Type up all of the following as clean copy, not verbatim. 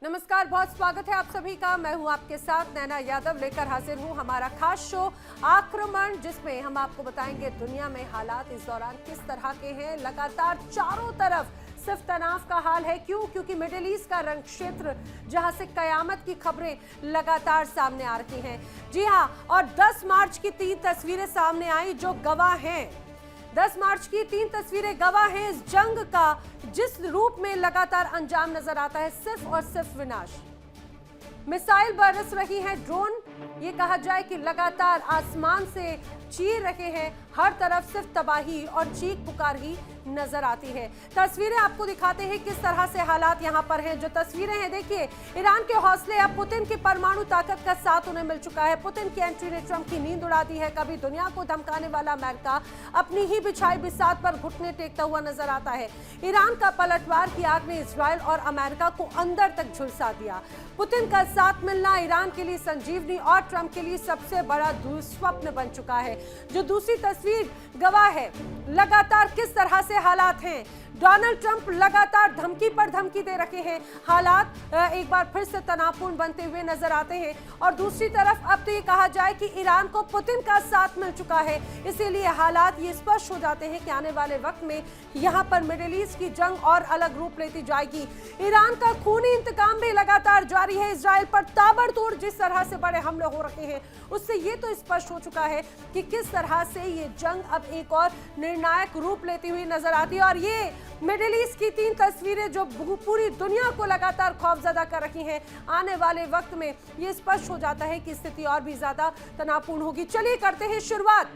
नमस्कार, बहुत स्वागत है आप सभी का। मैं हूं आपके साथ नैना यादव, लेकर हाजिर हूं हमारा खास शो आक्रमण, जिसमें हम आपको बताएंगे दुनिया में हालात इस दौरान किस तरह के हैं। लगातार चारों तरफ सिर्फ तनाव का हाल है। क्यों? क्योंकि मिडिल ईस्ट का रण क्षेत्र, जहां से कयामत की खबरें लगातार सामने आ रही हैं। जी हां, और 10 मार्च की 3 तस्वीरें सामने आई जो गवाह हैं। 10 मार्च की 3 तस्वीरें गवाह हैं इस जंग का, जिस रूप में लगातार अंजाम नजर आता है सिर्फ और सिर्फ विनाश। मिसाइल बरस रही हैं, ड्रोन ये कहा जाए कि लगातार आसमान से चीर रहे हैं। हर तरफ सिर्फ तबाही और चीख पुकार ही नजर आती है। तस्वीरें आपको दिखाते हैं किस तरह से हालात यहां पर हैं। जो तस्वीरें हैं, देखिए, ईरान के हौसले, अब पुतिन की परमाणु ताकत का साथ उन्हें मिल चुका है। पुतिन की एंट्री ने ट्रंप की नींद उड़ा दी है। कभी दुनिया को धमकाने वाला अमेरिका अपनी ही बिछाई बिसात पर घुटने टेकता हुआ नजर आता है। ईरान का पलटवार की आग ने इजरायल और अमेरिका को अंदर तक झुलसा दिया। पुतिन का साथ मिलना ईरान के लिए संजीवनी और ट्रंप के लिए सबसे बड़ा दुस्वप्न बन चुका है। जो दूसरी तस्वीर गवाह है लगातार किस तरह से हालात हैं। डोनाल्ड ट्रंप लगातार धमकी पर धमकी दे रहे हैं। हालात एक बार फिर से तनावपूर्ण बनते हुए नजर आते हैं। और दूसरी तरफ अब तो ये कहा जाए कि ईरान को पुतिन का साथ मिल चुका है। इसीलिए हालात ये स्पष्ट हो जाते हैं कि आने वाले वक्त में यहाँ पर मिडिल ईस्ट की जंग और अलग रूप लेती जाएगी। ईरान का खूनी इंतकाम भी लगातार जारी है। इजराइल पर ताबड़तोड़ जिस तरह से बड़े हमले हो रहे हैं, उससे ये तो स्पष्ट हो चुका है कि किस तरह से ये जंग अब एक और निर्णायक रूप लेती हुई नजर आती है। और ये मिडिल ईस्ट की 3 तस्वीरें जो पूरी दुनिया को लगातार खौफजदा कर रही हैं, आने वाले वक्त में ये स्पष्ट हो जाता है कि स्थिति और भी ज्यादा तनावपूर्ण होगी। चलिए करते हैं शुरुआत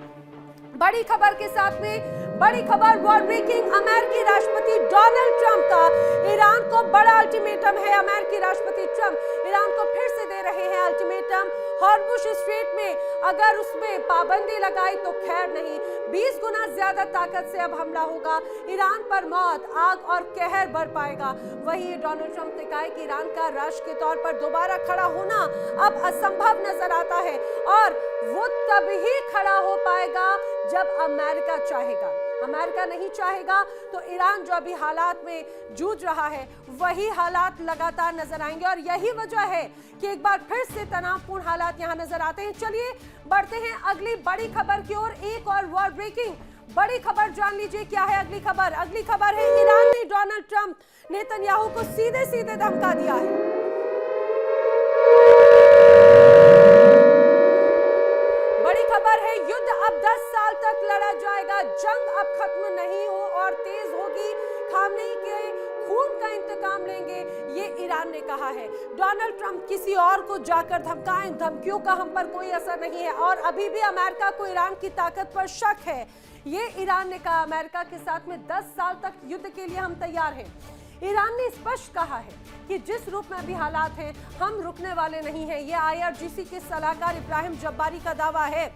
बड़ी खबर के साथ में। बड़ी खबर, वॉर ब्रेकिंग, अमेरिकी राष्ट्रपति डोनाल्ड ट्रंप का ईरान को बड़ा अल्टीमेटम है। अमेरिकी राष्ट्रपति ट्रंप ईरान को फिर से दे रहे हैं अल्टीमेटम। हॉर्मुज़ स्ट्रेट में अगर उसमें पाबंदी लगाई तो खैर नहीं, 20 गुना ज्यादा ताकत से अब हमला होगा। ईरान पर मौत, आग और कहर बर पाएगा। वहीं डोनाल्ड ट्रंप ने कहा है कि ईरान का राष्ट्र के तौर पर दोबारा खड़ा होना अब असंभव नजर आता है और वो तभी खड़ा हो पाएगा जब अमेरिका चाहेगा। अमेरिका नहीं चाहेगा तो ईरान जो अभी हालात में जूझ रहा है, वही हालात लगातार नजर आएंगे। और यही वजह है कि एक बार फिर से तनावपूर्ण हालात यहां नजर आते हैं। चलिए बढ़ते हैं अगली बड़ी खबर की ओर। एक और वॉर ब्रेकिंग बड़ी खबर जान लीजिए क्या है अगली खबर। अगली खबर है, ईरान ने डोनाल्ड ट्रंप नेतन्याहू को सीधे सीधे धमका दिया है। बड़ी खबर है, युद्ध अब 10 साल तक लड़ा जाएगा। जंग अब खत्म नहीं हो और तेज होगी। खामनेई के खून का इंतकाम लेंगे, ये ईरान ने कहा है। डोनाल्ड ट्रंप किसी और को जाकर धमकाएं, धमकियों का हम पर कोई असर नहीं है। और अभी भी अमेरिका को ईरान की ताकत पर शक है। ये ईरान ने कहा, अमेरिका के साथ में 10 साल तक युद्ध के लिए हम तैयार हैं। ईरान ने स्पष्ट कहा है कि जिस रूप में अभी हालात हैं, हम रुकने वाले नहीं हैं। यह आईआरजीसी के सलाहकार इब्राहिम जब्बारी का दावा है।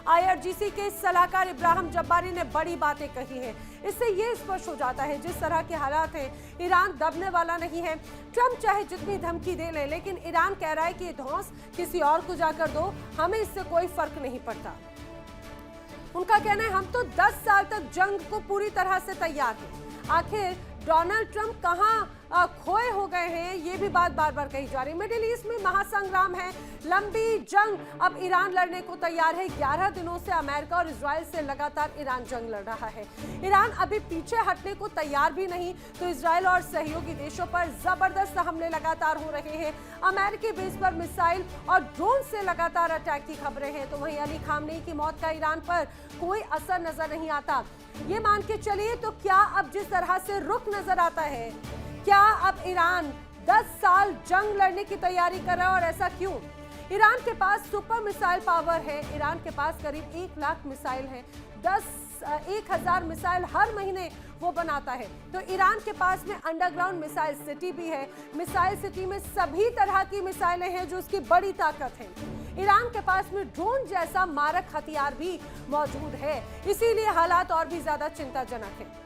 आईआरजीसी के सलाहकार इब्राहिम जब्बारी ने बड़ी बातें कही हैं। इससे यह स्पष्ट हो जाता है जिस तरह के हालात हैं, ईरान दबने वाला नहीं है। ट्रंप चाहे जितनी धमकी दे ले, लेकिन ईरान कह रहा है कि धौंस किसी और को जाकर दो, हमें इससे कोई फर्क नहीं पड़ता। उनका कहना है, हम तो 10 साल तक जंग को पूरी तरह से तैयार हैं। आखिर डोनाल्ड ट्रंप कहां खोए हो गए हैं, ये भी बात बार बार कही जा रही है। मिडिल ईस्ट में महासंग्राम है, लंबी जंग। अब ईरान लड़ने को तैयार है। 11 दिनों से अमेरिका और इजराइल से लगातार ईरान जंग लड़ रहा है। ईरान अभी पीछे हटने को तैयार भी नहीं, तो इजराइल और सहयोगी देशों पर जबरदस्त हमले लगातार हो रहे हैं। अमेरिकी बेस पर मिसाइल और ड्रोन से लगातार अटैक की खबरें हैं। तो वहीं अली खामनेई की मौत का ईरान पर कोई असर नजर नहीं आता। ये मान के चलिए तो क्या अब जिस तरह से रुख नजर आता है, क्या अब ईरान 10 साल जंग लड़ने की तैयारी कर रहा है? और ऐसा क्यों? ईरान के पास सुपर मिसाइल पावर है। ईरान के पास करीब 1 लाख मिसाइल है। 10,000 मिसाइल हर महीने वो बनाता है। तो ईरान के पास में अंडरग्राउंड मिसाइल सिटी भी है। मिसाइल सिटी में सभी तरह की मिसाइलें हैं जो उसकी बड़ी ताकत है। ईरान के पास में ड्रोन जैसा मारक हथियार भी मौजूद है। इसीलिए हालात और भी ज्यादा चिंताजनक है।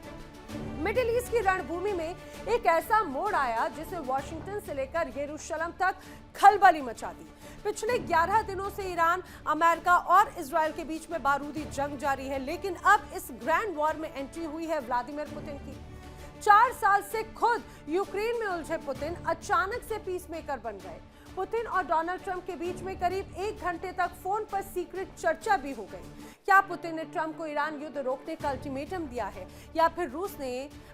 मिडिल ईस्ट की रणभूमि में एक ऐसा मोड़ आया जिसे वॉशिंगटन से लेकर यरूशलेम तक खलबली मचा दी। पिछले 11 दिनों से ईरान, अमेरिका और इजराइल के बीच में बारूदी जंग जारी है, लेकिन अब इस ग्रैंड वॉर में एंट्री हुई है व्लादिमीर पुतिन की। 4 साल से खुद यूक्रेन में उलझे पुतिन अचानक से पीस मेकर बन गए। पुतिन और डोनाल्ड ट्रंप के बीच में करीब 1 घंटे तक फोन पर सीक्रेट चर्चा भी हो गई। क्या पुतिन ने ट्रंप को ईरान युद्ध रोकने का अल्टीमेटम दिया है, या फिर रूस ने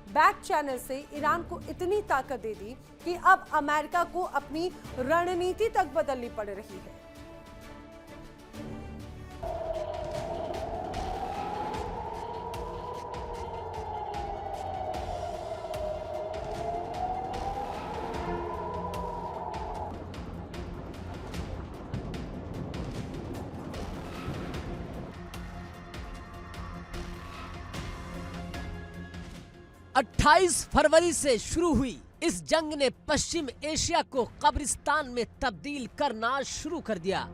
बैक चैनल से ईरान को इतनी ताकत दे दी कि अब अमेरिका को अपनी रणनीति तक बदलनी पड़ रही है। 28 फरवरी से शुरू हुई इस जंग ने पश्चिम एशिया को कब्रिस्तान में तब्दील करना शुरू कर दिया।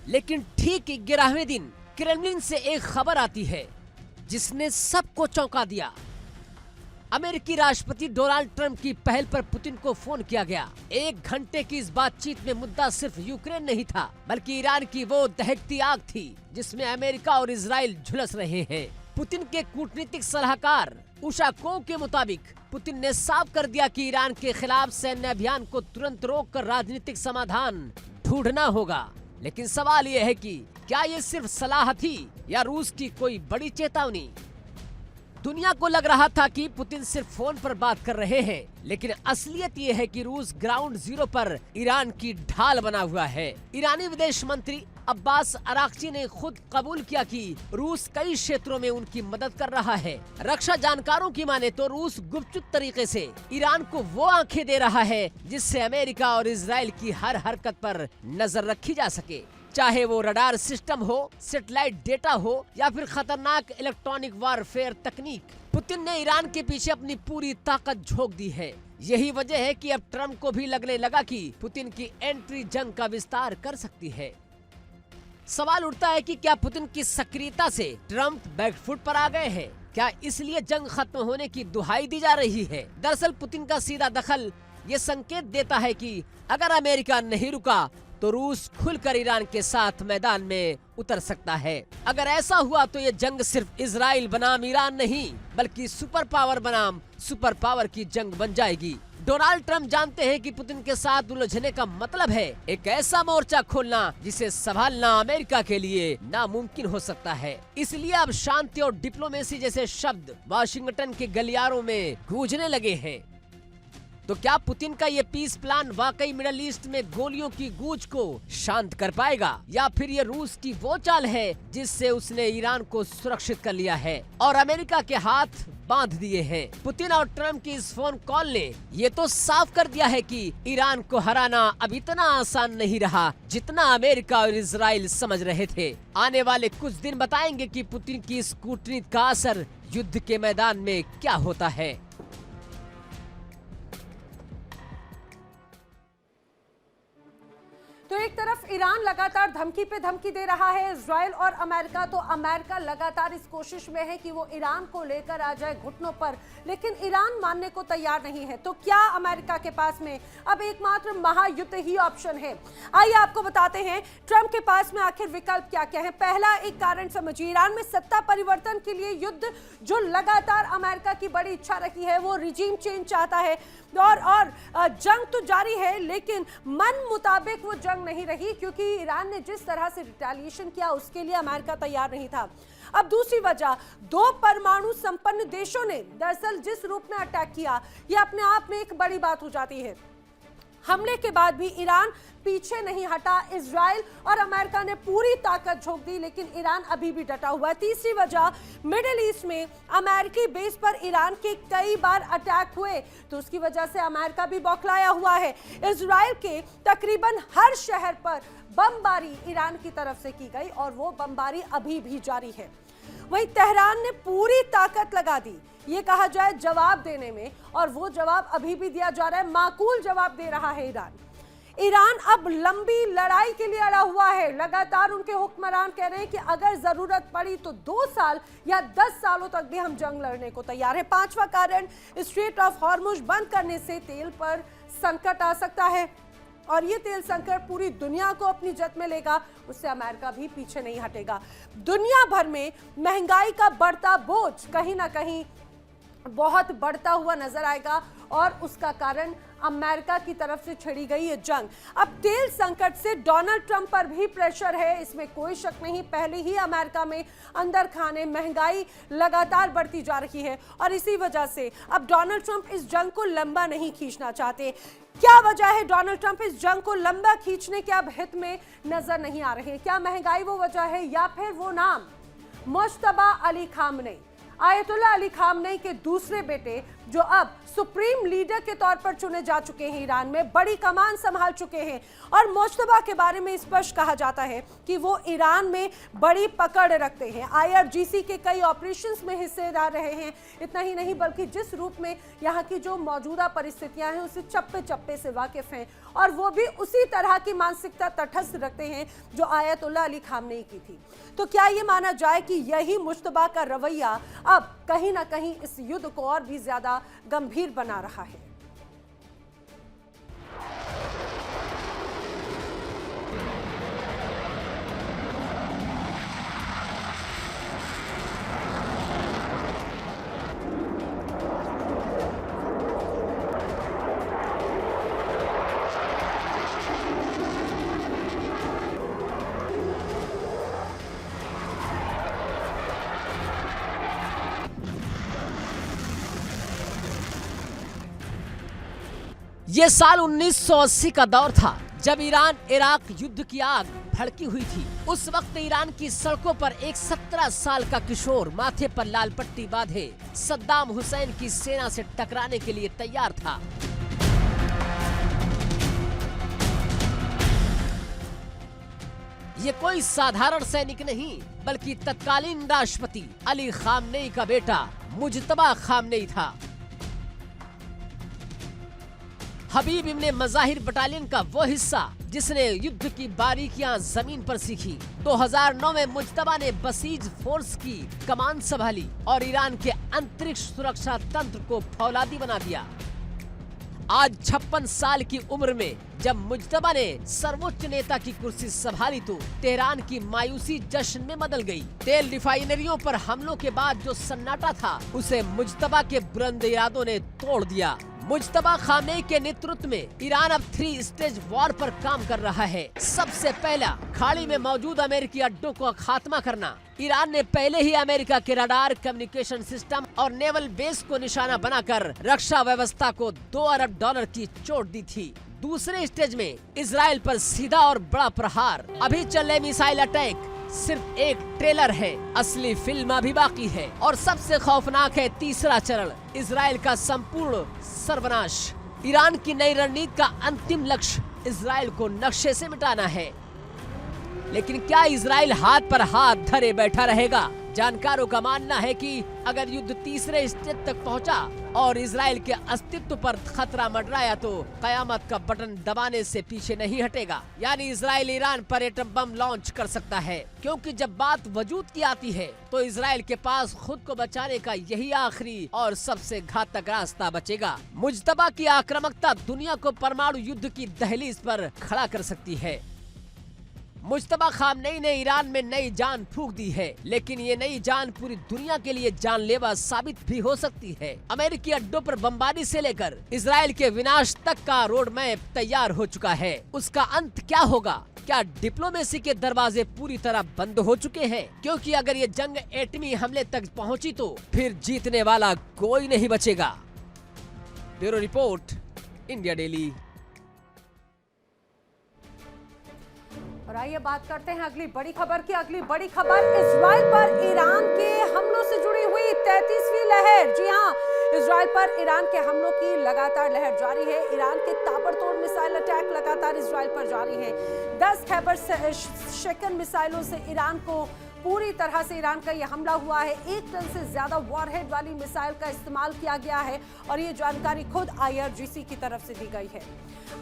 लेकिन ठीक 11वें दिन क्रेमलिन से एक खबर आती है जिसने सबको चौंका दिया। अमेरिकी राष्ट्रपति डोनाल्ड ट्रंप की पहल पर पुतिन को फोन किया गया। 1 घंटे की इस बातचीत में मुद्दा सिर्फ यूक्रेन नहीं था, बल्कि ईरान की वो दहकती आग थी जिसमें अमेरिका और इजराइल झुलस रहे हैं। पुतिन के कूटनीतिक सलाहकार उशाकोव के मुताबिक पुतिन ने साफ कर दिया कि ईरान के खिलाफ सैन्य अभियान को तुरंत रोककर राजनीतिक समाधान ढूंढना होगा। लेकिन सवाल यह है कि क्या ये सिर्फ सलाह थी या रूस की कोई बड़ी चेतावनी? दुनिया को लग रहा था कि पुतिन सिर्फ फोन पर बात कर रहे हैं, लेकिन असलियत ये है कि रूस ग्राउंड जीरो पर ईरान की ढाल बना हुआ है। ईरानी विदेश मंत्री अब्बास अराक्ची ने खुद कबूल किया कि रूस कई क्षेत्रों में उनकी मदद कर रहा है। रक्षा जानकारों की माने तो रूस गुपचुप तरीके से ईरान को वो आंखें दे रहा है जिससे अमेरिका और इजराइल की हर हरकत पर नजर रखी जा सके, चाहे वो रडार सिस्टम हो, सैटेलाइट डेटा हो या फिर खतरनाक इलेक्ट्रॉनिक वारफेयर तकनीक। पुतिन ने ईरान के पीछे अपनी पूरी ताकत झोंक दी है। यही वजह है कि अब ट्रंप को भी लगने लगा कि पुतिन की एंट्री जंग का विस्तार कर सकती है। सवाल उठता है कि क्या पुतिन की सक्रियता से ट्रंप बैकफुट पर आ गए हैं? क्या इसलिए जंग खत्म होने की दुहाई दी जा रही है? दरअसल पुतिन का सीधा दखल ये संकेत देता है कि अगर अमेरिका नहीं रुका तो रूस खुलकर ईरान के साथ मैदान में उतर सकता है। अगर ऐसा हुआ तो ये जंग सिर्फ इजराइल बनाम ईरान नहीं, बल्कि सुपर पावर बनाम सुपर पावर की जंग बन जाएगी। डोनाल्ड ट्रंप जानते हैं कि पुतिन के साथ उलझने का मतलब है एक ऐसा मोर्चा खोलना जिसे संभालना अमेरिका के लिए नामुमकिन हो सकता है। इसलिए अब शांति और डिप्लोमेसी जैसे शब्द वाशिंगटन के गलियारों में गूंजने लगे हैं। तो क्या पुतिन का ये पीस प्लान वाकई मिडल ईस्ट में गोलियों की गूंज को शांत कर पाएगा, या फिर ये रूस की वो चाल है जिससे उसने ईरान को सुरक्षित कर लिया है और अमेरिका के हाथ बांध दिए हैं? पुतिन और ट्रंप की इस फोन कॉल ने ये तो साफ कर दिया है कि ईरान को हराना अब इतना आसान नहीं रहा जितना अमेरिका और इजराइल समझ रहे थे। आने वाले कुछ दिन बताएंगे कि पुतिन की इस कूटनीति का असर युद्ध के मैदान में क्या होता है। तो एक तरफ ईरान लगातार धमकी पे धमकी दे रहा है इजराइल और अमेरिका, तो अमेरिका लगातार इस कोशिश में है कि वो ईरान को लेकर आ जाए घुटनों पर, लेकिन ईरान मानने को तैयार नहीं है। तो क्या अमेरिका के पास में अब एकमात्र महायुद्ध ही ऑप्शन है? आइए आपको बताते हैं ट्रंप के पास में आखिर विकल्प क्या क्या है। पहला एक कारण समझिए, ईरान में सत्ता परिवर्तन के लिए युद्ध जो लगातार अमेरिका की बड़ी इच्छा रही है, वो रिजीम चेंज चाहता है और जंग तो जारी है, लेकिन मन मुताबिक वो जंग नहीं रही, क्योंकि ईरान ने जिस तरह से रिटेलिएशन किया उसके लिए अमेरिका तैयार नहीं था। अब दूसरी वजह, 2 परमाणु संपन्न देशों ने दरअसल जिस रूप में अटैक किया, यह अपने आप में एक बड़ी बात हो जाती है। हमले के बाद भी ईरान पीछे नहीं हटा, इजराइल और अमेरिका ने पूरी ताकत झोंक दी, लेकिन ईरान अभी भी डटा हुआ है। तीसरी वजह, मिडिल ईस्ट में अमेरिकी बेस पर ईरान के कई बार अटैक हुए, तो उसकी वजह से अमेरिका भी बौखलाया हुआ है। इजराइल के तकरीबन हर शहर पर बमबारी ईरान की तरफ से की गई और वो बमबारी अभी भी जारी है। वहीं तेहरान ने पूरी ताकत लगा दी, ये कहा जाए जवाब देने में, और वो जवाब अभी भी दिया जा रहा है, माकूल जवाब दे रहा है ईरान अब लंबी लड़ाई के लिए अड़ा हुआ है। लगातार उनके हुक्मरान कह रहे हैं कि अगर जरूरत पड़ी तो 2 साल या 10 सालों तक भी हम जंग लड़ने को तैयार है। 5वां कारण, स्ट्रेट ऑफ हॉर्मुज बंद करने से तेल पर संकट आ सकता है। और ये तेल संकट पूरी दुनिया को अपनी जद में लेगा, उससे अमेरिका भी पीछे नहीं हटेगा। दुनिया भर में महंगाई का बढ़ता बोझ कहीं ना कहीं बहुत बढ़ता हुआ नजर आएगा और उसका कारण अमेरिका की तरफ से छिड़ी गई ये जंग। अब तेल संकट से डोनाल्ड ट्रंप पर भी प्रेशर है, इसमें कोई शक नहीं। पहले ही अमेरिका में अंदर खाने महंगाई लगातार बढ़ती जा रही है और इसी वजह से अब डोनाल्ड ट्रंप इस जंग को लंबा नहीं खींचना चाहते। क्या वजह है डोनाल्ड ट्रंप इस जंग को लंबा खींचने के अब हित में नजर नहीं आ रहे? क्या महंगाई वो वजह है या फिर वो नाम Mushtaba Ali Khamenei, Ayatollah Ali Khamenei के दूसरे बेटे, जो अब सुप्रीम लीडर के तौर पर चुने जा चुके हैं, ईरान में बड़ी कमान संभाल चुके हैं। और मुश्तबा के बारे में स्पष्ट कहा जाता है कि वो ईरान में बड़ी पकड़ रखते हैं, IRGC के कई ऑपरेशंस में हिस्सेदार रहे हैं। इतना ही नहीं बल्कि जिस रूप में यहाँ की जो मौजूदा परिस्थितियां हैं उसे चप्पे चप्पे से वाकिफ हैं और वो भी उसी तरह की मानसिकता तटस्थ रखते हैं जो आयतुल्लाह अली खामनेई की थी। तो क्या ये माना जाए कि यही मुश्तबा का रवैया अब कहीं ना कहीं इस युद्ध को और भी ज्यादा गंभीर बना रहा है? ये साल 1980 का दौर था जब ईरान इराक युद्ध की आग भड़की हुई थी। उस वक्त ईरान की सड़कों पर एक 17 साल का किशोर माथे पर लाल पट्टी बांधे सद्दाम हुसैन की सेना से टकराने के लिए तैयार था। ये कोई साधारण सैनिक नहीं बल्कि तत्कालीन राष्ट्रपति अली खामनेई का बेटा मुज्तबा खामनेई था। हबीब इब्ने मज़ाहिर बटालियन का वो हिस्सा जिसने युद्ध की बारीकियां जमीन पर सीखी। 2009 में मुज्तबा ने बसीज फोर्स की कमान संभाली और ईरान के अंतरिक्ष सुरक्षा तंत्र को फौलादी बना दिया। आज 56 साल की उम्र में जब मुज्तबा ने सर्वोच्च नेता की कुर्सी संभाली तो तेहरान की मायूसी जश्न में बदल गई। तेल रिफाइनरियों पर हमलों के बाद जो सन्नाटा था उसे मुज्तबा के बुलंद इरादों ने तोड़ दिया। मुज्तबा खामनेई के नेतृत्व में ईरान अब 3 स्टेज वॉर पर काम कर रहा है। सबसे पहला, खाड़ी में मौजूद अमेरिकी अड्डों को खात्मा करना। ईरान ने पहले ही अमेरिका के रडार, कम्युनिकेशन सिस्टम और नेवल बेस को निशाना बनाकर रक्षा व्यवस्था को $2 अरब की चोट दी थी। दूसरे स्टेज में इजराइल पर सीधा और बड़ा प्रहार। अभी चल रहे मिसाइल अटैक सिर्फ एक ट्रेलर है, असली फिल्म अभी बाकी है। और सबसे खौफनाक है तीसरा चरण, इजराइल का संपूर्ण सर्वनाश। ईरान की नई रणनीति का अंतिम लक्ष्य इजराइल को नक्शे से मिटाना है। लेकिन क्या इजराइल हाथ पर हाथ धरे बैठा रहेगा? जानकारों का मानना है कि अगर युद्ध तीसरे स्टेज तक पहुंचा और इजराइल के अस्तित्व पर खतरा मंडराया तो कयामत का बटन दबाने से पीछे नहीं हटेगा। यानी इजराइल ईरान पर एटम बम लॉन्च कर सकता है, क्योंकि जब बात वजूद की आती है तो इजराइल के पास खुद को बचाने का यही आखिरी और सबसे घातक रास्ता बचेगा। मुज्तबा की आक्रामकता दुनिया को परमाणु युद्ध की दहलीज पर खड़ा कर सकती है। मुज्तबा खामनेई ने ईरान में नई जान फूंक दी है, लेकिन ये नई जान पूरी दुनिया के लिए जानलेवा साबित भी हो सकती है। अमेरिकी अड्डों पर बमबारी से लेकर इजराइल के विनाश तक का रोड मैप तैयार हो चुका है। उसका अंत क्या होगा? क्या डिप्लोमेसी के दरवाजे पूरी तरह बंद हो चुके हैं? क्योंकि अगर ये जंग एटमी हमले तक पहुंची तो फिर जीतने वाला कोई नहीं बचेगा। Bureau report, India daily. और आइए बात करते हैं अगली बड़ी खबर की। अगली बड़ी खबर इजराइल पर ईरान के हमलों से जुड़ी हुई 33वीं लहर। जी हां, इजराइल पर ईरान के हमलों की लगातार लहर जारी है। ईरान के ताबड़तोड़ मिसाइल अटैक लगातार इजराइल पर जारी है। 10 खैबर शेकन मिसाइलों से ईरान को पूरी तरह से ईरान का यह हमला हुआ है। 1 टन से ज्यादा वॉरहेड वाली मिसाइल का इस्तेमाल किया गया है और ये जानकारी खुद IRGC की तरफ से दी गई है।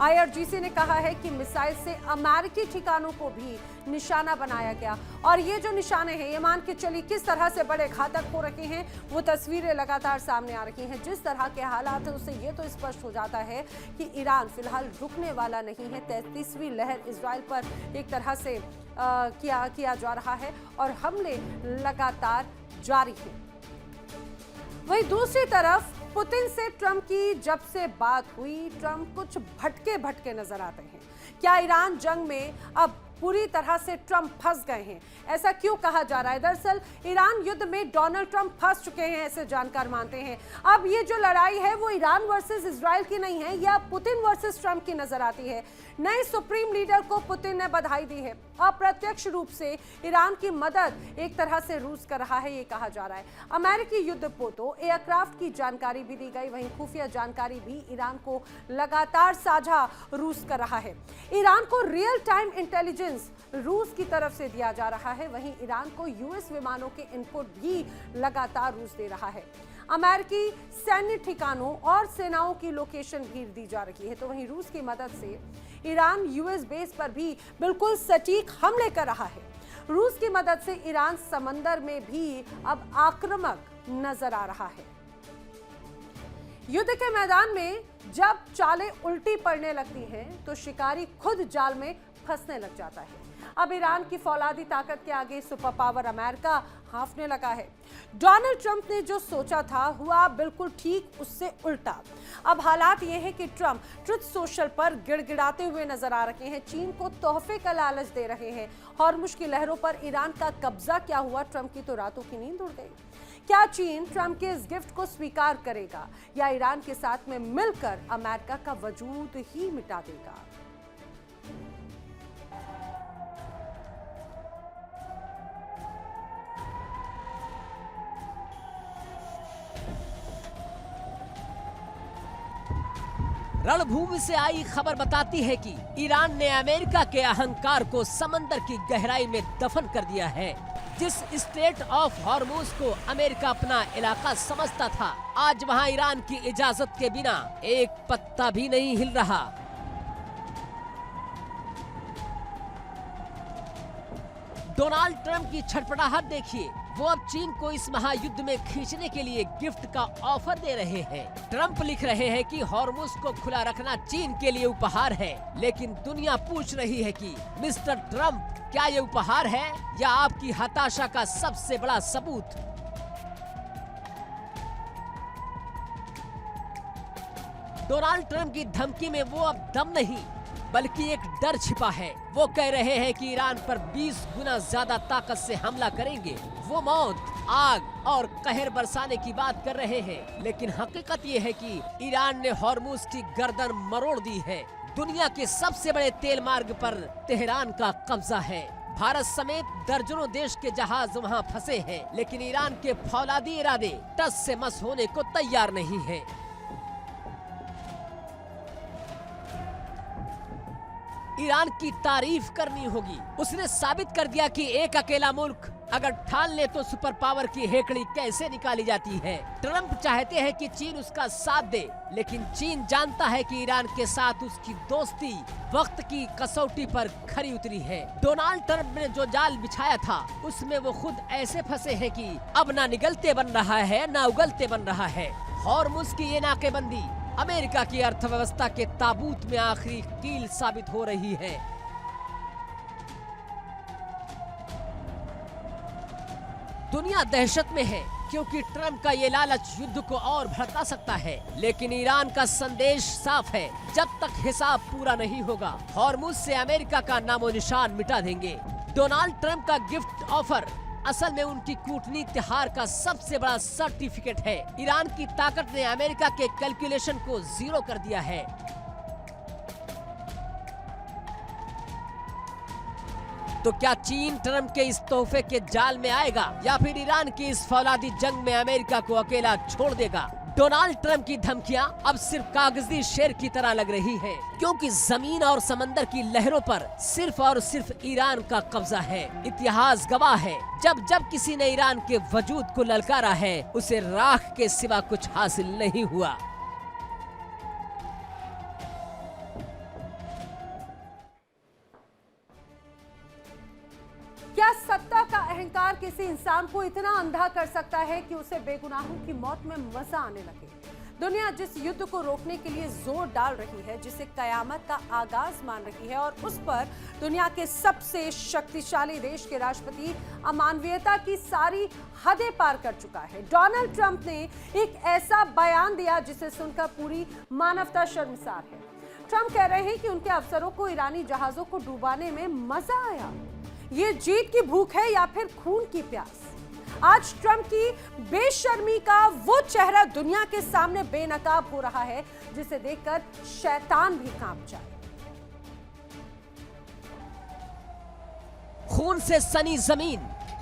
IRGC ने कहा है कि मिसाइल से अमेरिकी ठिकानों को भी निशाना बनाया गया और ये जो निशाने हैं, ये मान के चलिए किस तरह से बड़े घातक हो रखे हैं, वो तस्वीरें लगातार सामने आ रही हैं। जिस तरह के हालात हैं उससे ये तो स्पष्ट हो जाता है कि ईरान फिलहाल रुकने वाला नहीं है। 33वीं लहर इजराइल पर एक तरह से किया जा रहा है और हमले लगातार जारी हैं। वहीं दूसरी तरफ पुतिन से ट्रंप की जब से बात हुई, ट्रंप कुछ भटके नजर आते हैं। क्या ईरान जंग में अब पूरी तरह से ट्रंप फंस गए हैं? ऐसा क्यों कहा जा रहा है? दरअसल ईरान युद्ध में डोनाल्ड ट्रंप फंस चुके हैं, ऐसे जानकार मानते हैं। अब ये जो लड़ाई है वो ईरान वर्सेस इजराइल की नहीं है, या पुतिन वर्सेस ट्रंप की नजर आती है। नए सुप्रीम लीडर को पुतिन ने बधाई दी है। अप्रत्यक्ष रूप से ईरान की मदद एक तरह से रूस कर रहा है, ये कहा जा रहा है। अमेरिकी युद्धपोतों एयरक्राफ्ट की जानकारी भी दी गई, वहीं खुफिया जानकारी भी ईरान को लगातार साझा रूस कर रहा है। ईरान को रियल टाइम इंटेलिजेंस रूस की तरफ से दिया जा रहा है, वहीं ईरान को यूएस विमानों के इनपुट भी लगातार रूस दे रहा है। अमेरिकी सैन्य ठिकानों और सेनाओं की लोकेशन भी दी जा रही है। तो वहीं रूस की मदद से ईरान यूएस बेस पर भी बिल्कुल सटीक हमले कर रहा है। रूस की मदद से ईरान समंदर में भी अब आक्रामक नजर आ रहा है। युद्ध के मैदान में जब चालें उल्टी पड़ने लगती हैं तो शिकारी खुद जाल में फंसने लग जाता है। अब ईरान की फौलादी ताकत के आगे सुपर पावर अमेरिका हांफने लगा है। डोनाल्ड ट्रंप ने जो सोचा था हुआ बिल्कुल ठीक उससे उल्टा। अब हालात ये है कि ट्रंप ट्रुथ सोशल पर गिड़गिड़ाते हुए नजर आ रहे हैं, चीन को तोहफे का लालच दे रहे हैं। हॉर्मुज़ की लहरों पर ईरान का कब्जा क्या हुआ? ट्रंप की तो रातों की नींद उड़ गई। क्या चीन ट्रंप के इस गिफ्ट को स्वीकार करेगा या ईरान के साथ में मिलकर अमेरिका का वजूद ही मिटा देगा? रणभूमि से आई खबर बताती है कि ईरान ने अमेरिका के अहंकार को समंदर की गहराई में दफन कर दिया है। जिस स्ट्रेट ऑफ हॉर्मुज़ को अमेरिका अपना इलाका समझता था, आज वहां ईरान की इजाजत के बिना एक पत्ता भी नहीं हिल रहा। डोनाल्ड ट्रंप की छटपटाहट देखिए, वो अब चीन को इस महायुद्ध में खींचने के लिए गिफ्ट का ऑफर दे रहे हैं। ट्रंप लिख रहे हैं कि हॉर्मुज़ को खुला रखना चीन के लिए उपहार है, लेकिन दुनिया पूछ रही है कि मिस्टर ट्रंप, क्या ये उपहार है या आपकी हताशा का सबसे बड़ा सबूत? डोनाल्ड ट्रंप की धमकी में वो अब दम नहीं बल्कि एक डर छिपा है। वो कह रहे हैं कि ईरान पर 20 गुना ज्यादा ताकत से हमला करेंगे। वो मौत, आग और कहर बरसाने की बात कर रहे हैं, लेकिन हकीकत ये है कि ईरान ने हॉर्मुज़ की गर्दन मरोड़ दी है। दुनिया के सबसे बड़े तेल मार्ग पर तेहरान का कब्जा है। भारत समेत दर्जनों देश के जहाज वहां फंसे हैं, लेकिन ईरान के फौलादी इरादे टस से मस होने को तैयार नहीं है। ईरान की तारीफ करनी होगी। उसने साबित कर दिया कि एक अकेला मुल्क अगर ठान ले तो सुपर पावर की हेकड़ी कैसे निकाली जाती है। ट्रंप चाहते हैं कि चीन उसका साथ दे, लेकिन चीन जानता है कि ईरान के साथ उसकी दोस्ती वक्त की कसौटी पर खरी उतरी है। डोनाल्ड ट्रंप ने जो जाल बिछाया था उसमें वो खुद ऐसे फंसे हैं कि अब ना निगलते बन रहा है ना उगलते बन रहा है। हॉर्मुज़ की ये नाकेबंदी अमेरिका की अर्थव्यवस्था के ताबूत में आखिरी कील साबित हो रही है। दुनिया दहशत में है क्योंकि ट्रंप का ये लालच युद्ध को और भड़का सकता है, लेकिन ईरान का संदेश साफ है, जब तक हिसाब पूरा नहीं होगा हॉर्मुज़ से अमेरिका का नामो निशान मिटा देंगे। डोनाल्ड ट्रंप का गिफ्ट ऑफर असल में उनकी कूटनीति हार का सबसे बड़ा सर्टिफिकेट है। ईरान की ताकत ने अमेरिका के कैलकुलेशन को जीरो कर दिया है। तो क्या चीन ट्रंप के इस तोहफे के जाल में आएगा या फिर ईरान की इस फौलादी जंग में अमेरिका को अकेला छोड़ देगा? डोनाल्ड ट्रंप की धमकियां अब सिर्फ कागजी शेर की तरह लग रही हैं, क्योंकि जमीन और समंदर की लहरों पर सिर्फ और सिर्फ ईरान का कब्जा है। इतिहास गवाह है, जब जब किसी ने ईरान के वजूद को ललकारा है उसे राख के सिवा कुछ हासिल नहीं हुआ। क्या सत्ता अधिकार किसी इंसान को इतना अंधा कर सकता है कि उसे बेगुनाहों की मौत में मजा आने लगे। दुनिया जिस युद्ध को रोकने के लिए जोर डाल रही है, जिसे कयामत का आगाज मान रही है, और उस पर दुनिया के सबसे शक्तिशाली देश के राष्ट्रपति अमानवीयता की सारी हदें पार कर चुका है। डोनाल्ड ट्रंप ने एक ऐसा बयान दिया जिसे सुनकर पूरी मानवता शर्मसार है। ट्रंप कह रहे हैं कि उनके अफसरों को ईरानी जहाजों को डुबाने में मजा आया। ये जीत की भूख है या फिर खून की प्यास? आज ट्रंप की बेशर्मी का वो चेहरा दुनिया के सामने बेनकाब हो रहा है जिसे देखकर शैतान भी कांप जाए। खून से सनी जमीन,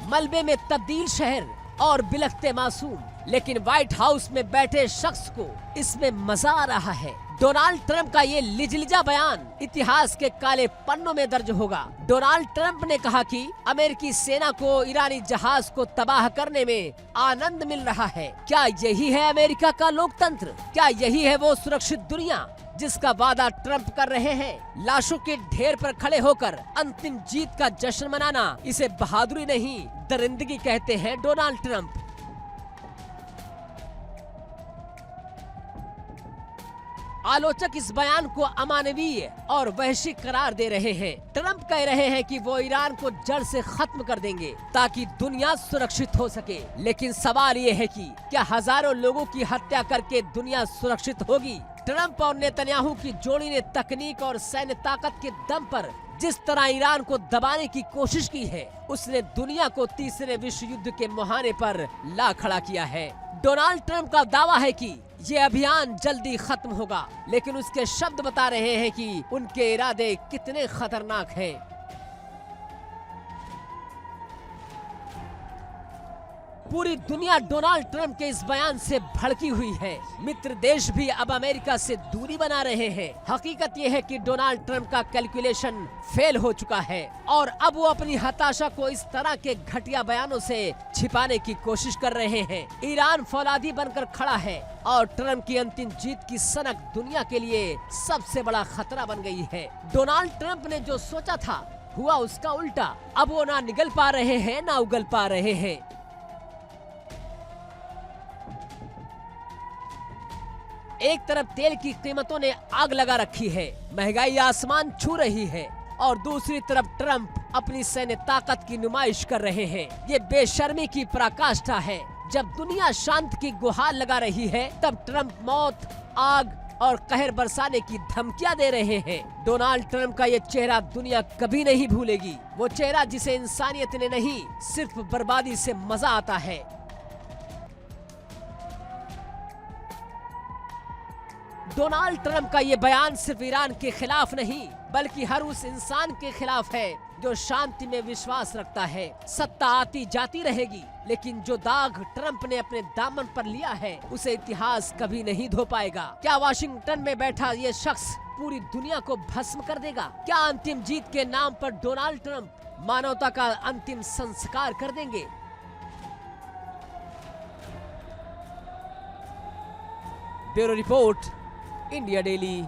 मलबे में तब्दील शहर और बिलखते मासूम, लेकिन व्हाइट हाउस में बैठे शख्स को इसमें मजा आ रहा है। डोनाल्ड ट्रंप का ये लिजलिजा बयान इतिहास के काले पन्नों में दर्ज होगा। डोनाल्ड ट्रंप ने कहा कि अमेरिकी सेना को ईरानी जहाज को तबाह करने में आनंद मिल रहा है। क्या यही है अमेरिका का लोकतंत्र? क्या यही है वो सुरक्षित दुनिया जिसका वादा ट्रंप कर रहे हैं? लाशों के ढेर पर खड़े होकर अंतिम जीत का जश्न मनाना, इसे बहादुरी नहीं दरिंदगी कहते हैं डोनाल्ड ट्रंप। आलोचक इस बयान को अमानवीय और वहशी करार दे रहे हैं। ट्रंप कह रहे हैं कि वो ईरान को जड़ से खत्म कर देंगे ताकि दुनिया सुरक्षित हो सके। लेकिन सवाल ये है कि क्या हजारों लोगों की हत्या करके दुनिया सुरक्षित होगी? ट्रंप और नेतन्याहू की जोड़ी ने तकनीक और सैन्य ताकत के दम पर जिस तरह ईरान को दबाने की कोशिश की है, उसने दुनिया को तीसरे विश्व युद्ध के मुहाने पर ला खड़ा किया है। डोनाल्ड ट्रंप का दावा है कि ये अभियान जल्दी खत्म होगा, लेकिन उसके शब्द बता रहे हैं कि उनके इरादे कितने खतरनाक हैं। पूरी दुनिया डोनाल्ड ट्रंप के इस बयान से भड़की हुई है। मित्र देश भी अब अमेरिका से दूरी बना रहे हैं। हकीकत यह है कि डोनाल्ड ट्रंप का कैलकुलेशन फेल हो चुका है और अब वो अपनी हताशा को इस तरह के घटिया बयानों से छिपाने की कोशिश कर रहे हैं। ईरान फौलादी बनकर खड़ा है और ट्रंप की अंतिम जीत की सनक दुनिया के लिए सबसे बड़ा खतरा बन गई है। डोनाल्ड ट्रंप ने जो सोचा था हुआ उसका उल्टा। अब वो ना निगल पा रहे हैं ना उगल पा रहे हैं। एक तरफ तेल की कीमतों ने आग लगा रखी है, महंगाई आसमान छू रही है, और दूसरी तरफ ट्रंप अपनी सैन्य ताकत की नुमाइश कर रहे हैं। ये बेशर्मी की पराकाष्ठा है। जब दुनिया शांति की गुहार लगा रही है, तब ट्रंप मौत, आग और कहर बरसाने की धमकियां दे रहे हैं। डोनाल्ड ट्रंप का ये चेहरा दुनिया कभी नहीं भूलेगी। वो चेहरा जिसे इंसानियत ने नहीं, सिर्फ बर्बादी से मजा आता है। डोनाल्ड ट्रंप का ये बयान सिर्फ ईरान के खिलाफ नहीं, बल्कि हर उस इंसान के खिलाफ है जो शांति में विश्वास रखता है। सत्ता आती जाती रहेगी, लेकिन जो दाग ट्रंप ने अपने दामन पर लिया है, उसे इतिहास कभी नहीं धो पाएगा। क्या वाशिंगटन में बैठा ये शख्स पूरी दुनिया को भस्म कर देगा? क्या अंतिम जीत के नाम पर डोनाल्ड ट्रंप मानवता का अंतिम संस्कार कर देंगे? Bureau report, India daily.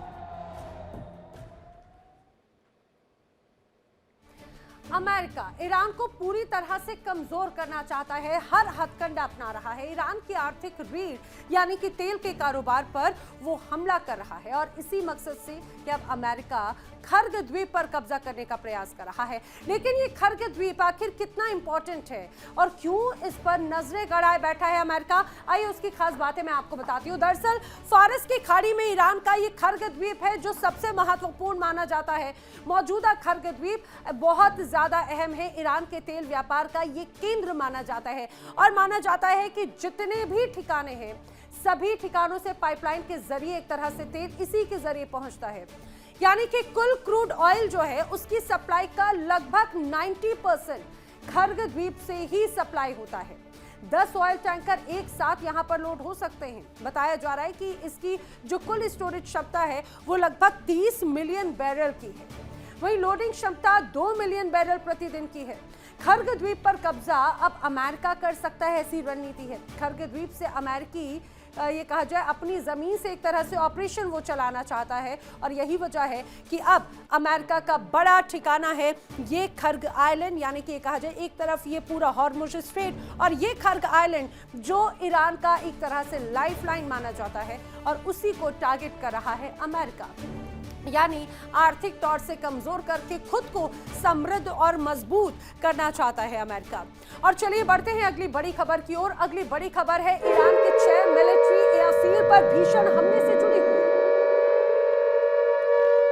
America Iran को पूरी तरह से कमजोर करना चाहता है, हर हथकंडा अपना रहा है। ईरान की आर्थिक रीढ़ यानी कि तेल के कारोबार पर वो हमला कर रहा है और इसी मकसद से कि अब अमेरिका खर्ग द्वीप पर कब्जा करने का प्रयास कर रहा है। लेकिन ये खर्ग द्वीप आखिर कितना इंपॉर्टेंट है और क्यों इस पर नजरें गड़ाए बैठा है अमेरिका, आइए उसकी खास बातें मैं आपको बताती हूँ। दरअसल फारस की खाड़ी में ईरान का ये खर्ग द्वीप है जो सबसे महत्वपूर्ण माना जाता है। मौजूदा खर्ग द्वीप बहुत ज्यादा अहम है। ईरान के तेल व्यापार का ये केंद्र माना जाता है और माना जाता है कि जितने भी ठिकाने हैं, सभी ठिकानों से पाइपलाइन के जरिए एक तरह से तेल इसी के जरिए पहुंचता है। यानी कि कुल क्रूड ऑयल जो है उसकी सप्लाई का लगभग 90% खर्ग द्वीप से ही सप्लाई होता है। 10 ऑयल टैंकर एक साथ यहां पर लोड हो सकते हैं। बताया जा रहा है कि इसकी जो कुल स्टोरेज क्षमता है वो लगभग 30 मिलियन बैरल की है। वहीं लोडिंग क्षमता 2 मिलियन बैरल प्रतिदिन की है। खर्ग द्वीप पर कब्जा अब अमेरिका कर सकता है, ऐसी रणनीति है। खर्ग द्वीप से अमेरिकी ये कहा जाए अपनी जमीन से एक तरह से ऑपरेशन वो चलाना चाहता है और यही वजह है कि अब अमेरिका का बड़ा ठिकाना है ये खर्ग आइलैंड, यानी कि कहा जाए एक तरफ ये पूरा हॉर्मुज़ स्ट्रेट और ये खर्ग आइलैंड जो ईरान का एक तरह से लाइफलाइन माना जाता है और उसी को टारगेट कर रहा है अमेरिका, यानी आर्थिक तौर से कमजोर करके खुद को समृद्ध और मजबूत करना चाहता है अमेरिका। और चलिए बढ़ते हैं अगली बड़ी खबर की ओर। अगली बड़ी खबर है ईरान के 6 मिलिट्री एयरफील्ड पर भीषण हमले से जुड़ी हुई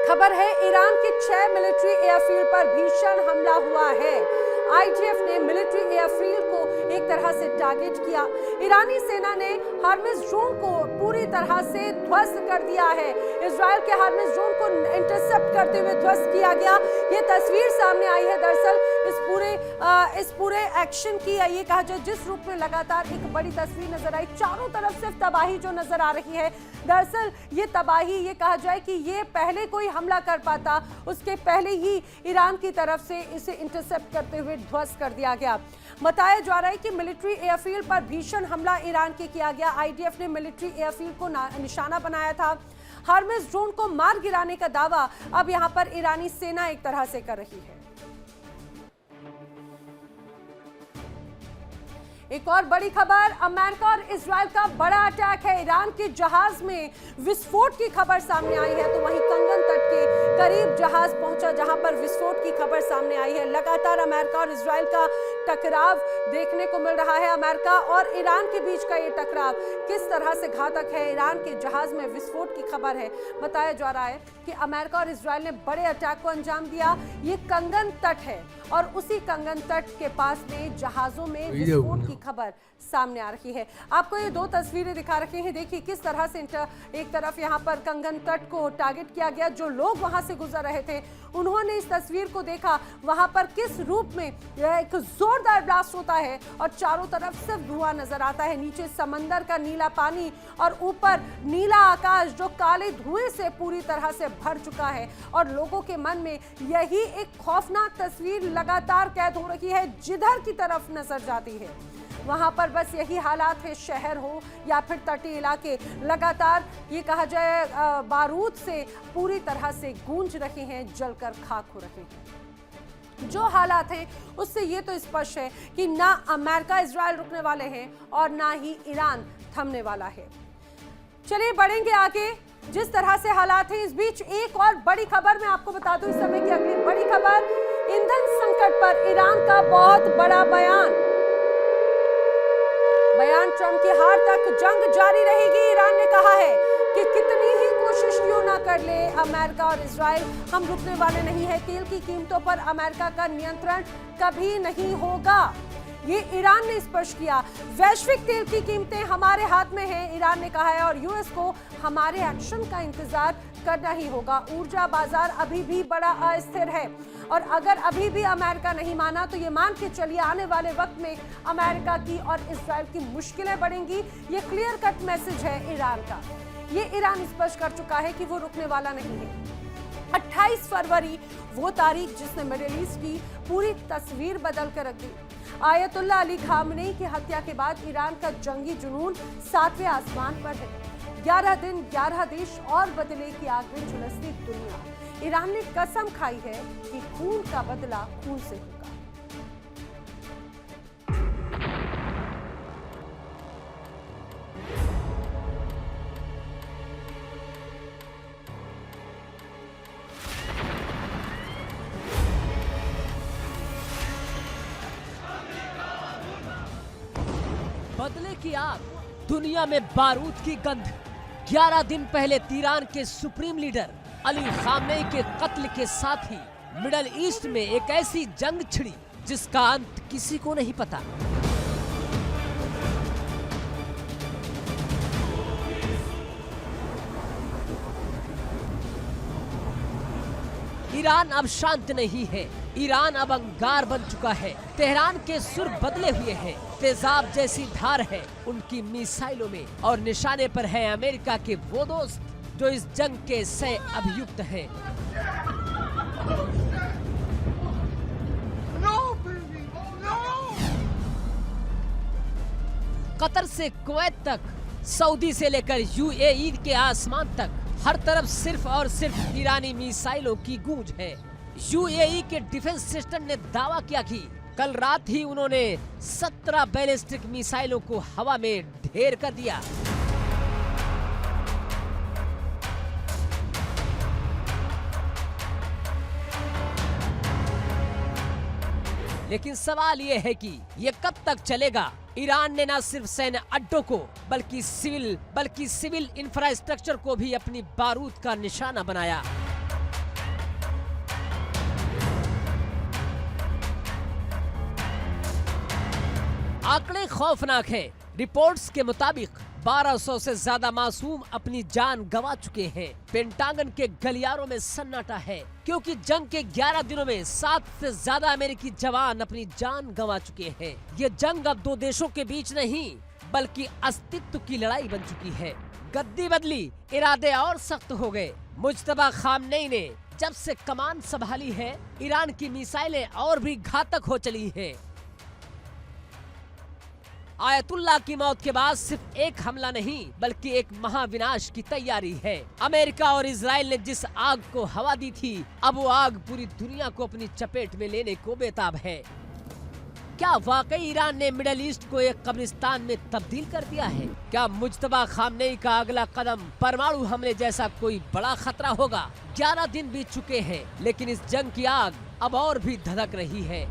खबर है। ईरान के 6 मिलिट्री एयरफील्ड पर भीषण हमला हुआ है। आईडीएफ ने मिलिट्री एयरफील्ड को एक तरह से टारगेट किया। ईरानी सेना ने हार्मज़ ड्रोन को पूरी तरह से ध्वस्त कर दिया है। इजराइल के हार्मज़ ड्रोन को इंटरसेप्ट करते हुए ध्वस्त किया गया। ये तस्वीर सामने आई है। दरअसल इस पूरे एक्शन की ये कहा जाए जिस रूप में लगातार एक बड़ी तस्वीर नजर आई, चारों तरफ सिर्फ तबाही जो नजर आ रही है। दरअसल ये तबाही ये कहा जाए कि ये पहले कोई हमला कर पाता उसके पहले ही ईरान की तरफ से इसे इंटरसेप्ट करते हुए ध्वस्त कर दिया गया। बताया जा रहा है कि मिलिट्री एयरफील्ड पर भीषण हमला ईरान के किया गया। आईडीएफ ने मिलिट्री एयरफील्ड को निशाना बनाया था। हार्मज़ ड्रोन को मार गिराने का दावा अब यहां पर ईरानी सेना एक तरह से कर रही है। एक और बड़ी खबर, अमेरिका और इजराइल का बड़ा अटैक है। ईरान के जहाज में विस्फोट की खबर सामने आई है, तो वहीं कंगन तट के करीब जहाज पहुंचा जहां पर विस्फोट की खबर सामने आई है। लगातार अमेरिका और इजराइल का टकराव देखने को मिल रहा है। अमेरिका और ईरान के बीच का ये टकराव किस तरह से घातक है, ईरान के जहाज में विस्फोट की खबर है। बताया जा रहा है कि अमेरिका और इजराइल ने बड़े अटैक को अंजाम दिया। ये कंगन तट है और उसी कंगन तट के पास में जहाजों में विस्फोट की खबर सामने आ रही है। आपको ये दो तस्वीरें दिखा रखे हैं। देखिए किस तरह से एक तरफ यहाँ पर कंगन तट को टारगेट किया गया। जो लोग वहां से गुजर रहे थे उन्होंने इस तस्वीर को देखा, वहां पर किस रूप में एक जोरदार ब्लास्ट होता है और चारों तरफ सिर्फ धुआं नजर आता है। नीचे समंदर का नीला पानी और ऊपर नीला आकाश जो काले धुएं से पूरी तरह से भर चुका है और लोगों के मन में यही एक खौफनाक तस्वीर लगातार कैद हो रही है। जिधर की तरफ नजर जाती है वहां पर बस यही हालात है, शहर हो या फिर तटीय इलाके लगातार ये कहा जाए बारूद से पूरी तरह से गूंज रहे हैं, जलकर खाक हो रहे हैं। जो हालात हैं उससे ये तो स्पष्ट है कि ना अमेरिका इजराइल रुकने वाले हैं और ना ही ईरान थमने वाला है। चलिए बढ़ेंगे आगे। जिस तरह से हालात हैं इस बीच एक और बड़ी खबर मैं आपको बता दूं, इस समय की अगली बड़ी खबर, ईंधन संकट पर ईरान का बहुत बड़ा बयान। ट्रंप की हार तक जंग जारी रहेगी। ईरान ने कहा है कि कितनी ही कोशिश क्यों ना कर ले अमेरिका और इजराइल, हम रुकने वाले नहीं है। तेल की कीमतों पर अमेरिका का नियंत्रण कभी नहीं होगा, ये ईरान ने स्पष्ट किया। वैश्विक तेल की कीमतें हमारे हाथ में हैं, ईरान ने कहा है, और यूएस को हमारे एक्शन का इंतजार करना ही होगा। ऊर्जा बाजार अभी भी बड़ा अस्थिर है और अगर अभी भी अमेरिका नहीं माना तो ये मान के चलिए आने वाले वक्त में अमेरिका की और इजराइल की मुश्किलें बढ़ेंगी। ये क्लियर कट मैसेज है ईरान का। ये ईरान स्पष्ट कर चुका है कि वो रुकने वाला नहीं है। 28 फरवरी वो तारीख जिसने मिडिल ईस्ट की पूरी तस्वीर बदल कर रख दी। आयतुल्लाह अली खामनेई की हत्या के बाद ईरान का जंगी जुनून 7वें आसमान पर है। 11 दिन 11 देश और बदले की आग में झुलसती दुनिया। ईरान ने कसम खाई है कि खून का बदला खून से होगा। बदले की आग, दुनिया में बारूद की गंध। 11 दिन पहले ईरान के सुप्रीम लीडर अली खामनेई के कत्ल के साथ ही मिडल ईस्ट में एक ऐसी जंग छिड़ी जिसका अंत किसी को नहीं पता। ईरान अब शांत नहीं है, ईरान अब अंगार बन चुका है। तेहरान के सुर बदले हुए हैं, तेजाब जैसी धार है उनकी मिसाइलों में और निशाने पर है अमेरिका के वो दोस्त जो इस जंग के सह अभियुक्त हैं। कतर से कुवैत तक, सऊदी से लेकर यूएई के आसमान तक, हर तरफ सिर्फ और सिर्फ ईरानी मिसाइलों की गूंज है। यूएई के डिफेंस सिस्टम ने दावा किया कि कल रात ही उन्होंने 17 बैलिस्टिक मिसाइलों को हवा में ढेर कर दिया। लेकिन सवाल ये है कि ये कब तक चलेगा। ईरान ने न सिर्फ सैन्य अड्डों को बल्कि सिविल इंफ्रास्ट्रक्चर को भी अपनी बारूद का निशाना बनाया। आंकड़े खौफनाक हैं। रिपोर्ट्स के मुताबिक 1200 से ज्यादा मासूम अपनी जान गंवा चुके हैं। पेंटागन के गलियारों में सन्नाटा है क्योंकि जंग के 11 दिनों में 7 से ज्यादा अमेरिकी जवान अपनी जान गंवा चुके हैं। ये जंग अब दो देशों के बीच नहीं बल्कि अस्तित्व की लड़ाई बन चुकी है। गद्दी बदली, इरादे और सख्त हो गए। मुज्तबा खामनेई ने जब से कमान संभाली है, ईरान की मिसाइलें और भी घातक हो चली है। आयतुल्लाह की मौत के बाद सिर्फ एक हमला नहीं बल्कि एक महाविनाश की तैयारी है। अमेरिका और इजराइल ने जिस आग को हवा दी थी, अब वो आग पूरी दुनिया को अपनी चपेट में लेने को बेताब है। क्या वाकई ईरान ने मिडिल ईस्ट को एक कब्रिस्तान में तब्दील कर दिया है? क्या मुज्तबा खामनेई का अगला कदम परमाणु हमले जैसा कोई बड़ा खतरा होगा? 11 दिन बीत चुके हैं लेकिन इस जंग की आग अब और भी धधक रही है।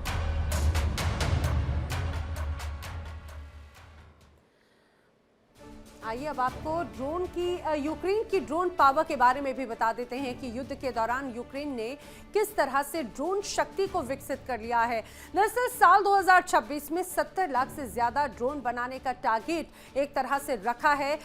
आइए अब आपको यूक्रेन की ड्रोन पावर के बारे में भी बता देते हैं कि युद्ध के दौरान यूक्रेन ने किस तरह से ड्रोन शक्ति को विकसित कर लिया है। दरअसल साल 2026 में 70 लाख से ज्यादा ड्रोन बनाने का टारगेट एक तरह से रखा है।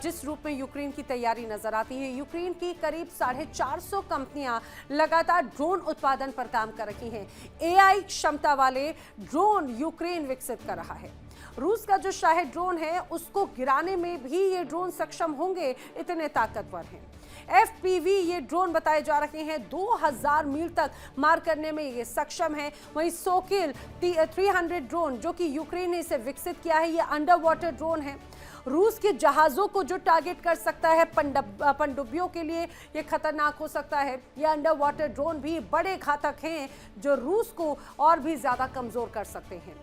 जिस रूप में यूक्रेन की तैयारी नजर आती है, यूक्रेन की करीब 450 कंपनियां लगातार ड्रोन उत्पादन पर काम कर रही हैं। AI क्षमता वाले ड्रोन यूक्रेन विकसित कर रहा है। रूस का जो शाहिद ड्रोन है उसको गिराने में भी ये ड्रोन सक्षम होंगे, इतने ताकतवर हैं। FPV ये ड्रोन बताए जा रहे हैं 2000 मील तक मार करने में ये सक्षम है। वहीं सोकिल 300 ड्रोन जो कि यूक्रेन ने इसे विकसित किया है, ये अंडर वाटर ड्रोन है। रूस के जहाजों को जो टारगेट कर सकता है, पनडुब्बियों के लिए ये खतरनाक हो सकता है। ये अंडर वाटर ड्रोन भी बड़े घातक हैं जो रूस को और भी ज्यादा कमजोर कर सकते हैं।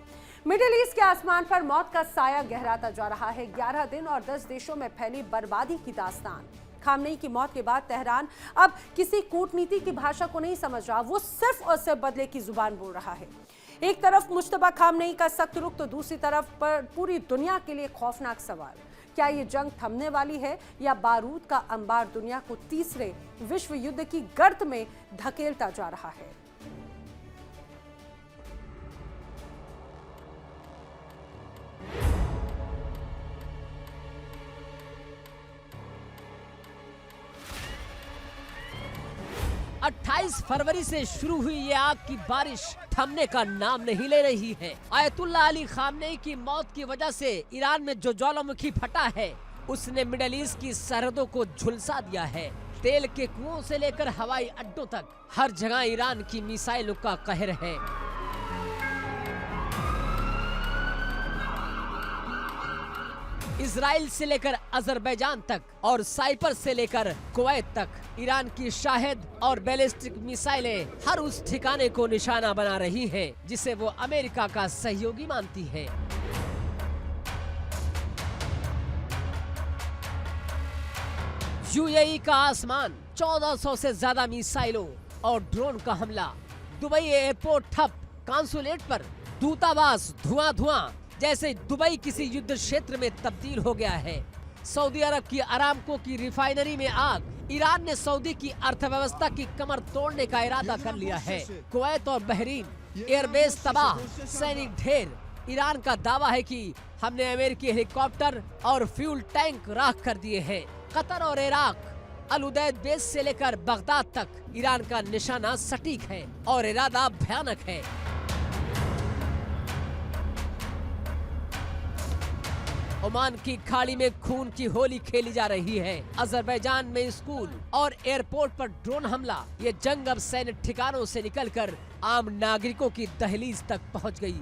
मिडिल ईस्ट के आसमान पर मौत का साया गहराता जा रहा है। 11 दिन और 10 देशों में फैली बर्बादी की दास्तान। खामनेई की मौत के बाद तेहरान अब किसी कूटनीति की भाषा को नहीं समझ रहा, वो सिर्फ और सिर्फ बदले की जुबान बोल रहा है। एक तरफ मुज्तबा खामनेई का सख्त रुख तो दूसरी तरफ पर पूरी दुनिया के लिए खौफनाक सवाल। क्या ये जंग थमने वाली है या बारूद का अंबार दुनिया को तीसरे विश्व युद्ध की गर्त में धकेलता जा रहा है? 28 फरवरी से शुरू हुई ये आग की बारिश थमने का नाम नहीं ले रही है। आयतुल्लाह अली खामनेई की मौत की वजह से ईरान में जो ज्वालामुखी फटा है उसने मिडिल ईस्ट की सरहदों को झुलसा दिया है। तेल के कुओं से लेकर हवाई अड्डों तक हर जगह ईरान की मिसाइलों का कहर है। इजराइल से लेकर अजरबैजान तक और साइप्रस से लेकर कुवैत तक ईरान की शाहिद और बैलिस्टिक मिसाइलें हर उस ठिकाने को निशाना बना रही हैं जिसे वो अमेरिका का सहयोगी मानती है। यूएई का आसमान, 1400 से ज्यादा मिसाइलों और ड्रोन का हमला, दुबई एयरपोर्ट ठप, कांसुलेट पर दूतावास धुआं जैसे दुबई किसी युद्ध क्षेत्र में तब्दील हो गया है। सऊदी अरब की अरामको की रिफाइनरी में आग, ईरान ने सऊदी की अर्थव्यवस्था की कमर तोड़ने का इरादा कर लिया है। कुवैत और बहरीन एयरबेस तबाह, सैनिक ढेर। ईरान का दावा है कि हमने अमेरिकी हेलीकॉप्टर और फ्यूल टैंक राख कर दिए हैं। कतर और इराक, अल उदैद बेस से लेकर बगदाद तक ईरान का निशाना सटीक है और इरादा भयानक है। ओमान की खाड़ी में खून की होली खेली जा रही है। अजरबैजान में स्कूल और एयरपोर्ट पर ड्रोन हमला। ये जंग अब सैन्य ठिकानों से निकलकर आम नागरिकों की दहलीज तक पहुंच गई।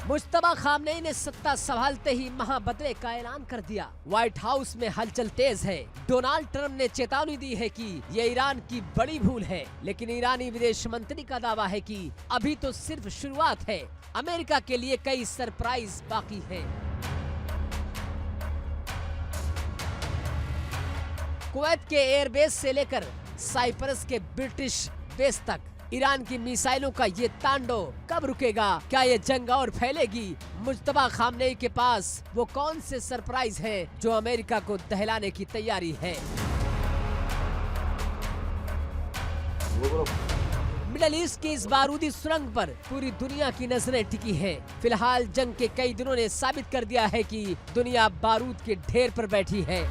मुज्तबा खामनेई ने सत्ता संभालते ही महाबदले का ऐलान कर दिया। व्हाइट हाउस में हलचल तेज है। डोनाल्ड ट्रंप ने चेतावनी दी है कि ये ईरान की बड़ी भूल है, लेकिन ईरानी विदेश मंत्री का दावा है कि अभी तो सिर्फ शुरुआत है, अमेरिका के लिए कई सरप्राइज बाकी है। कुवैत के एयरबेस से लेकर साइप्रस के ब्रिटिश बेस तक ईरान की मिसाइलों का ये तांडव कब रुकेगा? क्या ये जंग और फैलेगी? मुज्तबा खामनेई के पास वो कौन से सरप्राइज हैं जो अमेरिका को दहलाने की तैयारी है? मिडल ईस्ट की इस बारूदी सुरंग पर पूरी दुनिया की नजरें टिकी हैं। फिलहाल जंग के कई दिनों ने साबित कर दिया है कि दुनिया बारूद के ढेर पर बैठी है।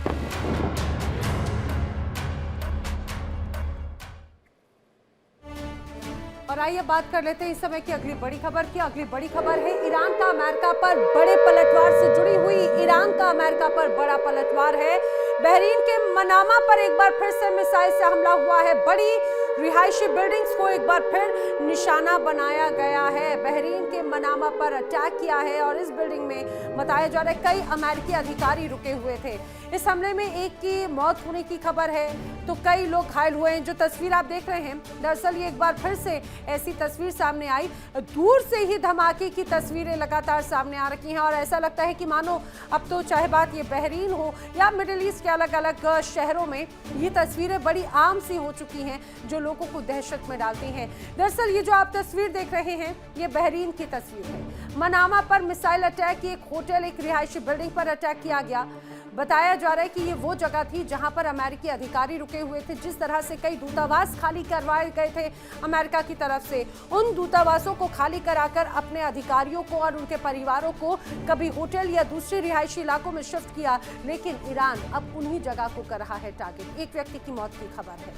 और आइए बात कर लेते हैं इस समय की अगली बड़ी खबर की। अगली बड़ी खबर है ईरान का अमेरिका पर बड़े पलटवार से जुड़ी हुई। ईरान का अमेरिका पर बड़ा पलटवार है। बहरीन के मनामा पर एक बार फिर से मिसाइल से हमला हुआ है। बड़ी रिहायशी बिल्डिंग्स को एक बार फिर निशाना बनाया गया है। बहरीन के मनामा पर अटैक किया है और इस बिल्डिंग में बताया जा रहा है कई अमेरिकी अधिकारी रुके हुए थे। इस हमले में एक की मौत होने की खबर है तो कई लोग घायल हुए हैं। जो तस्वीर आप देख रहे हैं, दरअसल ये एक बार फिर से ऐसी तस्वीर सामने आई। दूर से ही धमाके की तस्वीरें लगातार सामने आ रही हैं और ऐसा लगता है कि मानो अब तो चाहे बात ये बहरीन हो या मिडिल ईस्ट के अलग अलग शहरों में ये तस्वीरें बड़ी आम सी हो चुकी हैं जो लोगों को दहशत में डालती हैं। दरअसल ये जो आप तस्वीर देख रहे हैं ये बहरीन की तस्वीर है। मनामा पर मिसाइल अटैक, एक होटल, एक रिहायशी बिल्डिंग पर अटैक किया गया। बताया जा रहा है कि ये वो जगह थी जहां पर अमेरिकी अधिकारी रुके हुए थे। जिस तरह से कई दूतावास खाली करवाए गए थे अमेरिका की तरफ से, उन दूतावासों को खाली कराकर अपने अधिकारियों को और उनके परिवारों को कभी होटल या दूसरे रिहायशी इलाकों में शिफ्ट किया। लेकिन ईरान अब उन्हीं जगह को कर रहा है टारगेट। एक व्यक्ति की मौत की खबर है।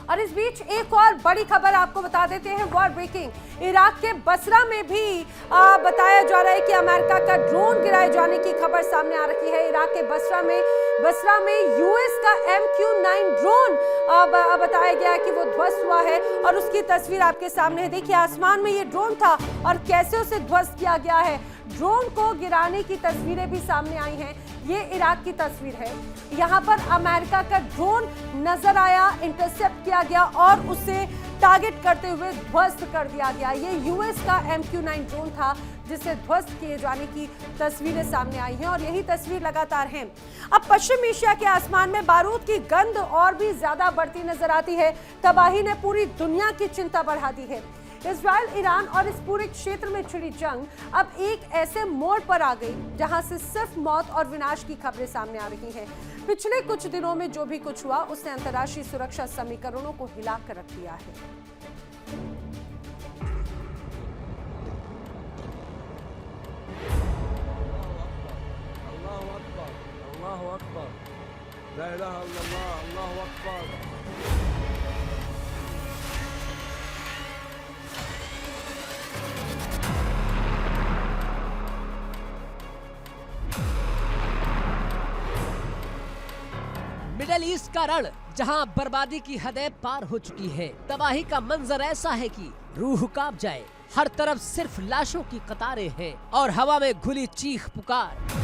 और इस बीच एक और बड़ी खबर आपको बता देते हैं, वॉर ब्रेकिंग। इराक के बसरा में भी बताया जा रहा है कि अमेरिका का ड्रोन गिराए जाने की खबर सामने आ रही है। इराक के बसरा में यूएस का MQ-9 ड्रोन बताया गया है कि वो ध्वस्त हुआ है और उसकी तस्वीर आपके सामने है। देखिए आसमान में ये ड्रोन था और कैसे उसे ध्वस्त किया गया है। ड्रोन को गिराने की तस्वीरें भी सामने आई हैं। ये इराक की तस्वीर है। यहाँ पर अमेरिका का ड्रोन नजर आया, इंटरसेप्ट किया गया और उसे टारगेट करते हुए ध्वस्त कर दिया गया। ये यूएस का MQ-9 ड्रोन था जिसे ध्वस्त किए जाने की तस्वीरें सामने आई हैं और यही तस्वीर लगातार है। अब पश्चिम एशिया के आसमान में बारूद की गंध और भी ज्यादा बढ़ती नजर आती है। तबाही ने पूरी दुनिया की चिंता बढ़ा दी है। इजराइल, ईरान और इस पूरे क्षेत्र में छिड़ी जंग अब एक ऐसे मोड़ पर आ गई जहां से सिर्फ मौत और विनाश की खबरें सामने आ रही हैं। पिछले कुछ दिनों में जो भी कुछ हुआ उसने अंतर्राष्ट्रीय सुरक्षा समीकरणों को हिला कर रख दिया है। अल्लाहु अकबर, ला इलाहा इल्लल्लाह, अल्लाहु अकबर। मिडल ईस्ट का रण जहां बर्बादी की हदें पार हो चुकी है। तबाही का मंजर ऐसा है कि रूह कांप जाए। हर तरफ सिर्फ लाशों की कतारें हैं और हवा में घुली चीख पुकार।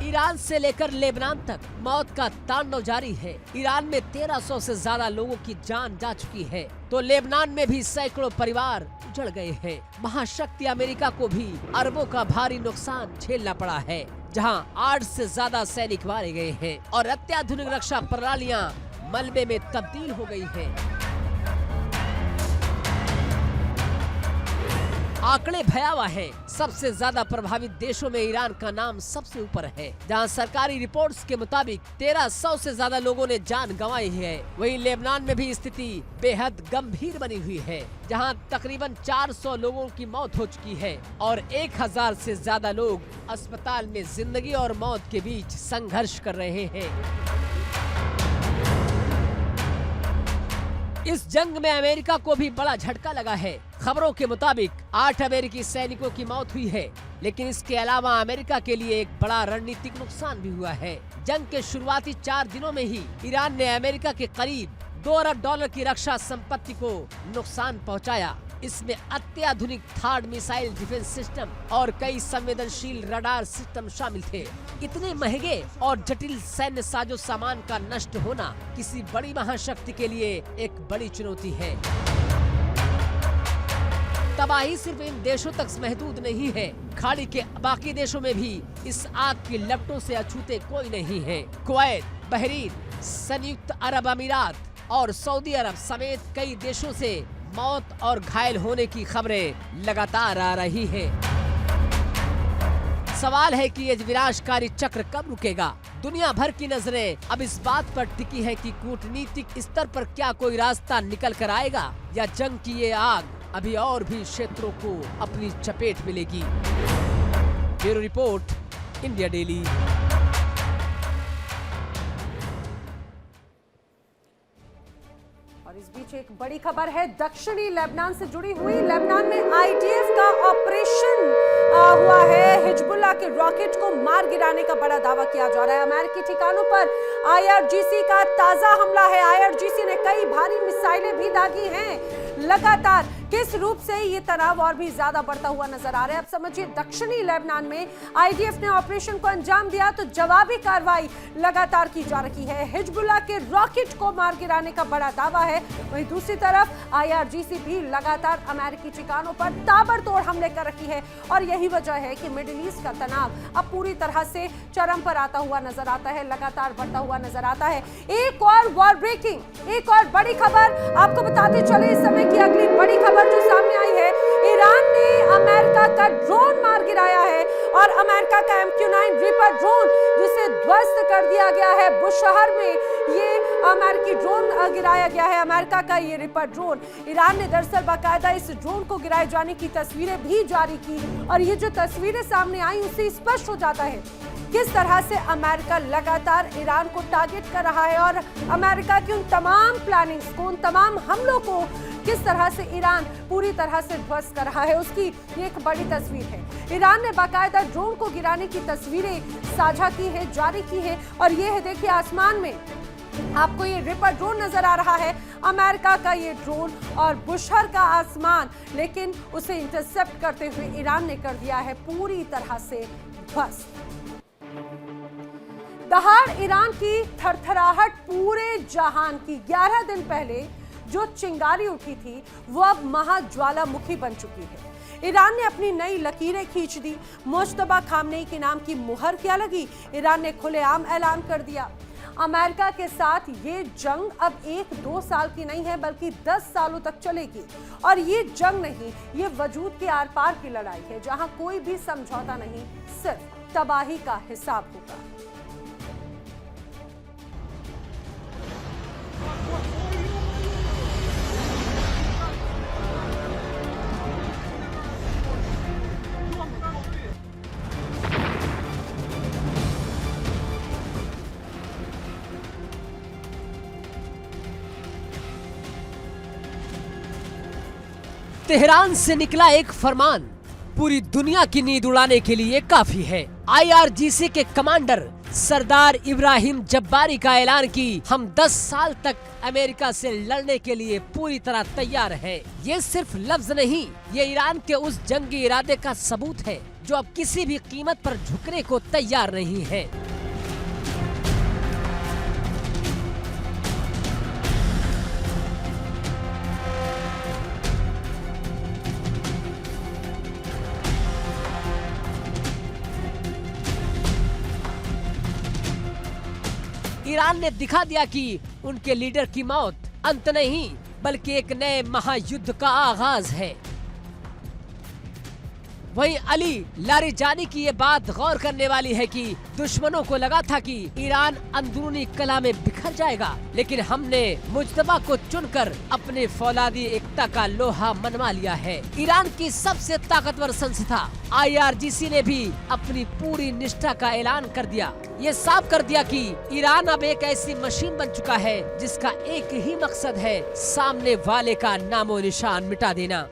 ईरान से लेकर लेबनान तक मौत का तांडव जारी है। ईरान में 1300 से ज्यादा लोगों की जान जा चुकी है तो लेबनान में भी सैकड़ों परिवार उजड़ गए हैं। महाशक्ति अमेरिका को भी अरबों का भारी नुकसान झेलना पड़ा है, जहां 8 से ज्यादा सैनिक मारे गए हैं और अत्याधुनिक रक्षा प्रणालियां मलबे में तब्दील हो गई हैं। आंकड़े भयावह हैं। सबसे ज्यादा प्रभावित देशों में ईरान का नाम सबसे ऊपर है, जहां सरकारी रिपोर्ट्स के मुताबिक 1300 से ज्यादा लोगों ने जान गंवाई है। वहीं लेबनान में भी स्थिति बेहद गंभीर बनी हुई है, जहां तकरीबन 400 लोगों की मौत हो चुकी है और 1000 से ज्यादा लोग अस्पताल में जिंदगी और मौत के बीच संघर्ष कर रहे हैं। इस जंग में अमेरिका को भी बड़ा झटका लगा है। खबरों के मुताबिक 8 अमेरिकी सैनिकों की मौत हुई है, लेकिन इसके अलावा अमेरिका के लिए एक बड़ा रणनीतिक नुकसान भी हुआ है। जंग के शुरुआती 4 दिनों में ही ईरान ने अमेरिका के करीब $2 अरब की रक्षा संपत्ति को नुकसान पहुंचाया। इसमें अत्याधुनिक थार्ड मिसाइल डिफेंस सिस्टम और कई संवेदनशील रडार सिस्टम शामिल थे। इतने महंगे और जटिल सैन्य साजो सामान का नष्ट होना किसी बड़ी महाशक्ति के लिए एक बड़ी चुनौती है। तबाही सिर्फ इन देशों तक महदूद नहीं है, खाड़ी के बाकी देशों में भी इस आग की लपटों से अछूते कोई नहीं है। कुवैत, बहरीन, संयुक्त अरब अमीरात और सऊदी अरब समेत कई देशों से मौत और घायल होने की खबरें लगातार आ रही है। सवाल है कि ये विनाशकारी चक्र कब रुकेगा। दुनिया भर की नजरें अब इस बात पर टिकी है कि कूटनीतिक स्तर पर क्या कोई रास्ता निकल कर आएगा या जंग की ये आग अभी और भी क्षेत्रों को अपनी चपेट में लेगी। Bureau report, India daily. और इस बीच एक बड़ी खबर है दक्षिणी लेबनान से जुड़ी हुई। लेबनान में आईडीएफ का ऑपरेशन हुआ है। हिजबुल्लाह के रॉकेट को मार गिराने का बड़ा दावा किया जा रहा है। अमेरिकी ठिकानों पर आईआरजीसी का ताजा हमला है। आईआरजीसी ने कई भारी मिसाइलें भी दागी हैं। लगातार किस रूप से ये तनाव और भी ज्यादा बढ़ता हुआ नजर आ रहा है। अब समझिए, दक्षिणी लेबनान में आईडीएफ ने ऑपरेशन को अंजाम दिया तो जवाबी कार्रवाई लगातार की जा रही है। हिजबुल्लाह के रॉकेट को मार गिराने का बड़ा दावा है। वहीं दूसरी तरफ आईआरजीसी भी लगातार अमेरिकी ठिकानों पर ताबड़तोड़ हमले कर रही है और यही वजह है कि मिडिल ईस्ट का तनाव अब पूरी तरह से चरम पर आता हुआ नजर आता है, लगातार बढ़ता हुआ नजर आता है। एक और वॉर ब्रेकिंग, एक और बड़ी खबर आपको बताते चले। इस समय की अगली बड़ी खबर जो सामने आई है, ईरान ने अमेरिका का ड्रोन मार गिराया है और अमेरिका का MQ-9 रीपर ड्रोन जिसे ध्वस्त कर दिया गया है। बुशहर में ये अमेरिकी ड्रोन गिराया गया है। अमेरिका का ये रीपर ड्रोन, ईरान ने दरअसल बाकायदा इस ड्रोन को गिराए जाने की तस्वीरें भी जारी की और ये जो तस्वीरें सामने आई उससे स्पष्ट हो जाता है किस तरह से अमेरिका लगातार ईरान को टारगेट कर रहा है और अमेरिका की उन तमाम प्लानिंग्स को, उन तमाम हमलों को किस तरह से ईरान पूरी तरह से ध्वस्त कर रहा है, उसकी ये एक बड़ी तस्वीर है। ईरान ने बाकायदा ड्रोन को गिराने की तस्वीरें साझा की है, जारी की है और ये है, देखिए आसमान में आपको ये रीपर ड्रोन नजर आ रहा है, अमेरिका का ये ड्रोन और बुशहर का आसमान, लेकिन उसे इंटरसेप्ट करते हुए ईरान ने कर दिया है पूरी तरह से ध्वस्त। दहाड़ ईरान की थरथराहट पूरे जहान की। 11 दिन पहले जो चिंगारी उठी थी वो अब महाज्वालामुखी बन चुकी है। ईरान ने अपनी नई लकीरें खींच दी। मुज्तबा खामनेई के नाम की मुहर क्या लगी, ईरान ने खुलेआम ऐलान कर दिया। अमेरिका के साथ ये जंग अब 1-2 साल की नहीं है बल्कि 10 सालों तक चलेगी और ये जंग नहीं, ये वजूद के आर पार की लड़ाई है जहां कोई भी समझौता नहीं, सिर्फ तबाही का हिसाब होगा। तेहरान से निकला एक फरमान पूरी दुनिया की नींद उड़ाने के लिए काफी है। आईआरजीसी के कमांडर सरदार इब्राहिम जब्बारी का ऐलान कि हम 10 साल तक अमेरिका से लड़ने के लिए पूरी तरह तैयार हैं। ये सिर्फ लफ्ज नहीं, ये ईरान के उस जंगी इरादे का सबूत है जो अब किसी भी कीमत पर झुकने को तैयार नहीं है। ईरान ने दिखा दिया कि उनके लीडर की मौत अंत नहीं बल्कि एक नए महायुद्ध का आगाज है। वहीं अली लारिजानी की ये बात गौर करने वाली है कि दुश्मनों को लगा था कि ईरान अंदरूनी कला में बिखर जाएगा, लेकिन हमने मुज्तबा को चुनकर अपने फौलादी एकता का लोहा मनवा लिया है। ईरान की सबसे ताकतवर संस्था आईआरजीसी ने भी अपनी पूरी निष्ठा का ऐलान कर दिया। ये साफ कर दिया कि ईरान अब एक ऐसी मशीन बन चुका है जिसका एक ही मकसद है, सामने वाले का नामो निशान मिटा देना।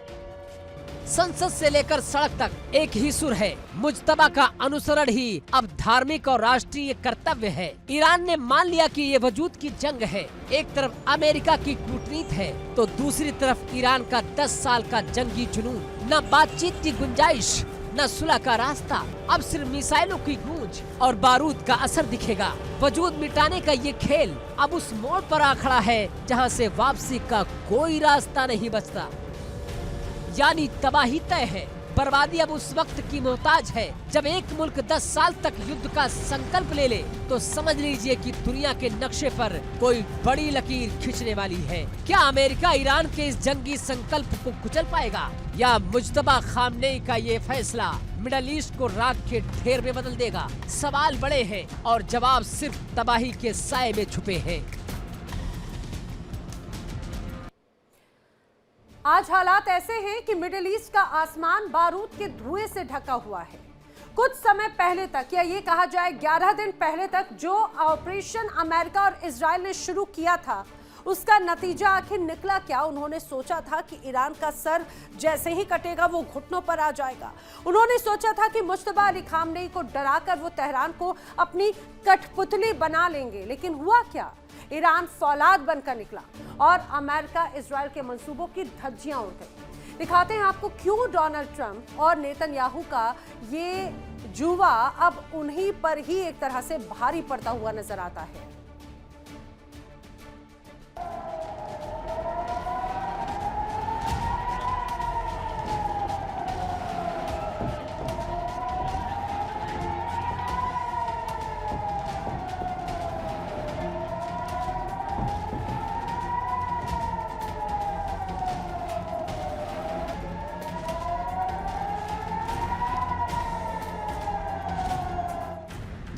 संसद से लेकर सड़क तक एक ही सुर है। मुज्तबा का अनुसरण ही अब धार्मिक और राष्ट्रीय कर्तव्य है। ईरान ने मान लिया कि ये वजूद की जंग है। एक तरफ अमेरिका की कूटनीति है तो दूसरी तरफ ईरान का 10 साल का जंगी जुनून। न बातचीत की गुंजाइश, न सुलह का रास्ता, अब सिर्फ मिसाइलों की गूंज और बारूद का असर दिखेगा। वजूद मिटाने का ये खेल अब उस मोड़ पर आ खड़ा है जहां से वापसी का कोई रास्ता नहीं बचता। यानी तबाही तय है। बर्बादी अब उस वक्त की मोहताज है जब एक मुल्क 10 साल तक युद्ध का संकल्प ले ले तो समझ लीजिए कि दुनिया के नक्शे पर कोई बड़ी लकीर खींचने वाली है। क्या अमेरिका ईरान के इस जंगी संकल्प को कुचल पाएगा या मुज्तबा खामनेई का ये फैसला मिडल ईस्ट को राख के ढेर में बदल देगा? सवाल बड़े हैं और जवाब सिर्फ तबाही के साए में छुपे हैं। आज हालात ऐसे हैं कि मिडिल ईस्ट का आसमान बारूद के धुएं से ढका हुआ है। कुछ समय पहले तक, या ये कहा जाए 11 दिन पहले तक, जो ऑपरेशन अमेरिका और इजराइल ने शुरू किया था उसका नतीजा आखिर निकला क्या? उन्होंने सोचा था कि ईरान का सर जैसे ही कटेगा वो घुटनों पर आ जाएगा। उन्होंने सोचा था कि मुज्तबा अली खामनेई को डराकर वो तेहरान को अपनी कठपुतली बना लेंगे, लेकिन हुआ क्या? ईरान फौलाद बनकर निकला और अमेरिका इजराइल के मंसूबों की धज्जियां उड़ गई। दिखाते हैं आपको क्यों डोनाल्ड ट्रंप और नेतन्याहू का ये जुआ अब उन्हीं पर ही एक तरह से भारी पड़ता हुआ नजर आता है।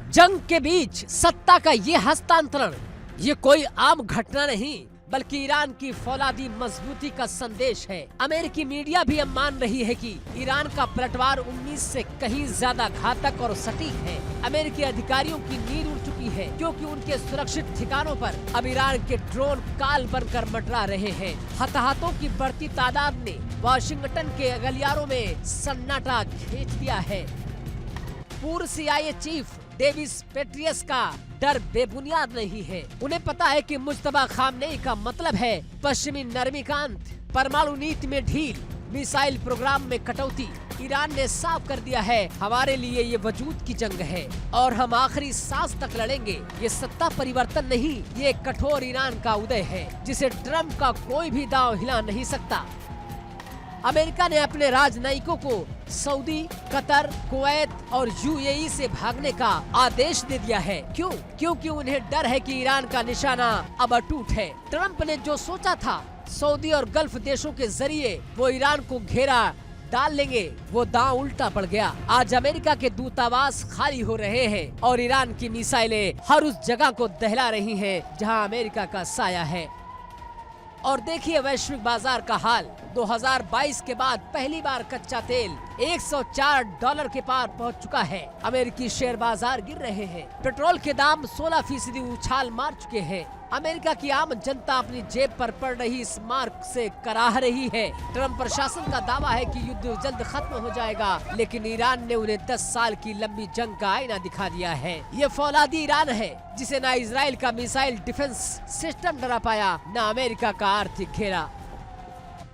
जंग के बीच सत्ता का ये हस्तांतरण ये कोई आम घटना नहीं बल्कि ईरान की फौलादी मजबूती का संदेश है। अमेरिकी मीडिया भी अब मान रही है कि ईरान का पलटवार 19 से कहीं ज्यादा घातक और सटीक है। अमेरिकी अधिकारियों की नींद उड़ चुकी है क्योंकि उनके सुरक्षित ठिकानों पर अब ईरान के ड्रोन काल बनकर मंडरा रहे हैं। हताहतों की बढ़ती तादाद ने वाशिंगटन के गलियारों में सन्नाटा खींच दिया है। पूर्व CIA चीफ डेविस पेट्रियस का डर बेबुनियाद नहीं है। उन्हें पता है कि मुज्तबा खामनेई का मतलब है पश्चिमी नरमीकांत, परमाणु नीति में ढील, मिसाइल प्रोग्राम में कटौती। ईरान ने साफ कर दिया है हमारे लिए ये वजूद की जंग है और हम आखिरी सांस तक लड़ेंगे। ये सत्ता परिवर्तन नहीं, ये कठोर ईरान का उदय है जिसे ट्रंप का कोई भी दांव हिला नहीं सकता। अमेरिका ने अपने राजनयिकों को सऊदी, कतर, कुवैत और UAE से भागने का आदेश दे दिया है। क्यों? क्योंकि उन्हें डर है कि ईरान का निशाना अब अटूट है। ट्रंप ने जो सोचा था सऊदी और गल्फ देशों के जरिए वो ईरान को घेरा डाल लेंगे, वो दांव उल्टा पड़ गया। आज अमेरिका के दूतावास खाली हो रहे हैं और ईरान की मिसाइलें हर उस जगह को दहला रही हैं जहां अमेरिका का साया है। और देखिए वैश्विक बाजार का हाल। 2022 के बाद पहली बार कच्चा तेल $104 के पार पहुंच चुका है। अमेरिकी शेयर बाजार गिर रहे हैं। पेट्रोल के दाम 16% उछाल मार चुके हैं। अमेरिका की आम जनता अपनी जेब पर पड़ रही इस मार से कराह रही है। ट्रंप प्रशासन का दावा है कि युद्ध जल्द खत्म हो जाएगा, लेकिन ईरान ने उन्हें 10 साल की लंबी जंग का आईना दिखा दिया है। ये फौलादी ईरान है जिसे न इजराइल का मिसाइल डिफेंस सिस्टम डरा पाया, न अमेरिका का आर्थिक घेरा।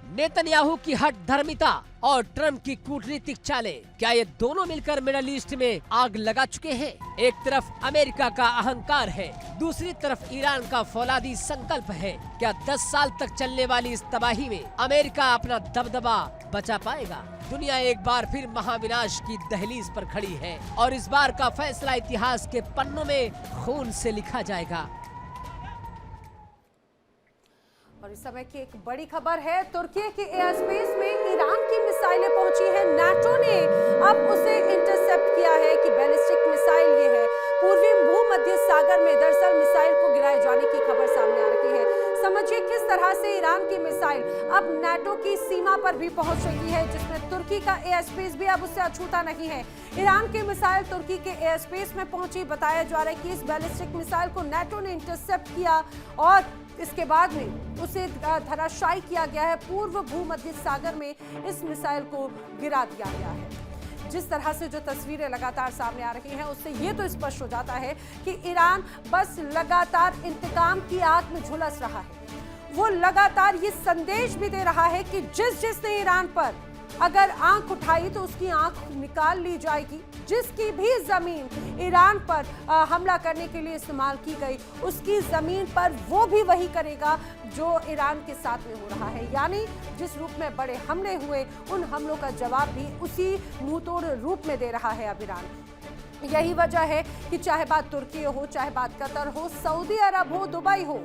नेतन्याहू की हठ धर्मिता और ट्रंप की कूटनीतिक चालें, क्या ये दोनों मिलकर मिडल ईस्ट में आग लगा चुके हैं? एक तरफ अमेरिका का अहंकार है, दूसरी तरफ ईरान का फौलादी संकल्प है। क्या 10 साल तक चलने वाली इस तबाही में अमेरिका अपना दबदबा बचा पाएगा? दुनिया एक बार फिर महाविनाश की दहलीज पर खड़ी है और इस बार का फैसला इतिहास के पन्नों में खून से लिखा जाएगा। और इस समय की एक बड़ी खबर है, तुर्की के एयर स्पेस में ईरान की मिसाइलें पहुंची हैं। नाटो ने अब उसे इंटरसेप्ट किया है कि बैलिस्टिक मिसाइल ये है। पूर्वी भूमध्य सागर में दरअसल मिसाइल को गिराए जाने की खबर सामने आ रही है। समझिए किस तरह से ईरान की मिसाइल अब नाटो की सीमा पर भी पहुंच रही है, जिसमें तुर्की का एयर स्पेस भी अब उससे अछूता नहीं है। ईरान की मिसाइल तुर्की के एयर स्पेस में पहुंची। बताया जा रहा है कि इस बैलिस्टिक मिसाइल को नाटो ने इंटरसेप्ट किया और इसके बाद में उसे धराशायी किया गया है। पूर्व भूमध्य सागर में इस मिसाइल को गिरा दिया गया है। जिस तरह से जो तस्वीरें लगातार सामने आ रही हैं उससे ये तो स्पष्ट हो जाता है कि ईरान बस लगातार इंतकाम की आग में झुलस रहा है। वो लगातार ये संदेश भी दे रहा है कि जिसने ईरान पर अगर आंख उठाई तो उसकी आंख निकाल ली जाएगी। जिसकी भी जमीन ईरान पर हमला करने के लिए इस्तेमाल की गई, उसकी जमीन पर वो भी वही करेगा जो ईरान के साथ में हो रहा है। यानी जिस रूप में बड़े हमले हुए, उन हमलों का जवाब भी उसी मुंहतोड़ रूप में दे रहा है अब ईरान। यही वजह है कि चाहे बात तुर्की हो, चाहे बात कतर हो, सऊदी अरब हो, दुबई हो,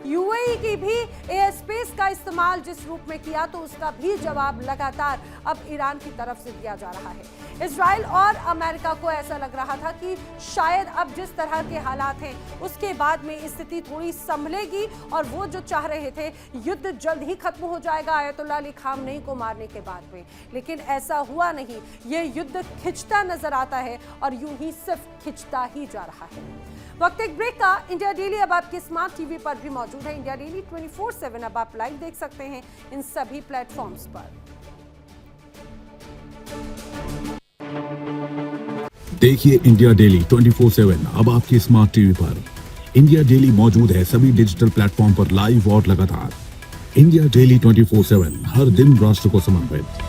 यूएई की भी एयर स्पेस का इस्तेमाल जिस रूप में किया, तो उसका भी जवाब लगातार अब ईरान की तरफ से दिया जा रहा है। इजराइल और अमेरिका को ऐसा लग रहा था कि शायद अब जिस तरह के हालात हैं उसके बाद में स्थिति थोड़ी संभलेगी और वो जो चाह रहे थे युद्ध जल्द ही खत्म हो जाएगा आयतुल्लाह अली खामनेई को मारने के बाद में, लेकिन ऐसा हुआ नहीं। ये युद्ध खिंचता नजर आता है और यूं ही सिर्फ खिंचता ही जा रहा है। वक्त एक ब्रेक का। इंडिया डेली अब आपके स्मार्ट टीवी पर भी मौजूद है। इंडिया डेली 24/7 अब आप लाइव देख सकते हैं इन सभी प्लेटफॉर्म्स पर। देखिए इंडिया डेली 24/7 अब आपके स्मार्ट टीवी पर। इंडिया डेली मौजूद है सभी डिजिटल प्लेटफॉर्म पर लाइव और लगातार। इंडिया डेली 24/7 हर दिन राष्ट्र को समर्पित।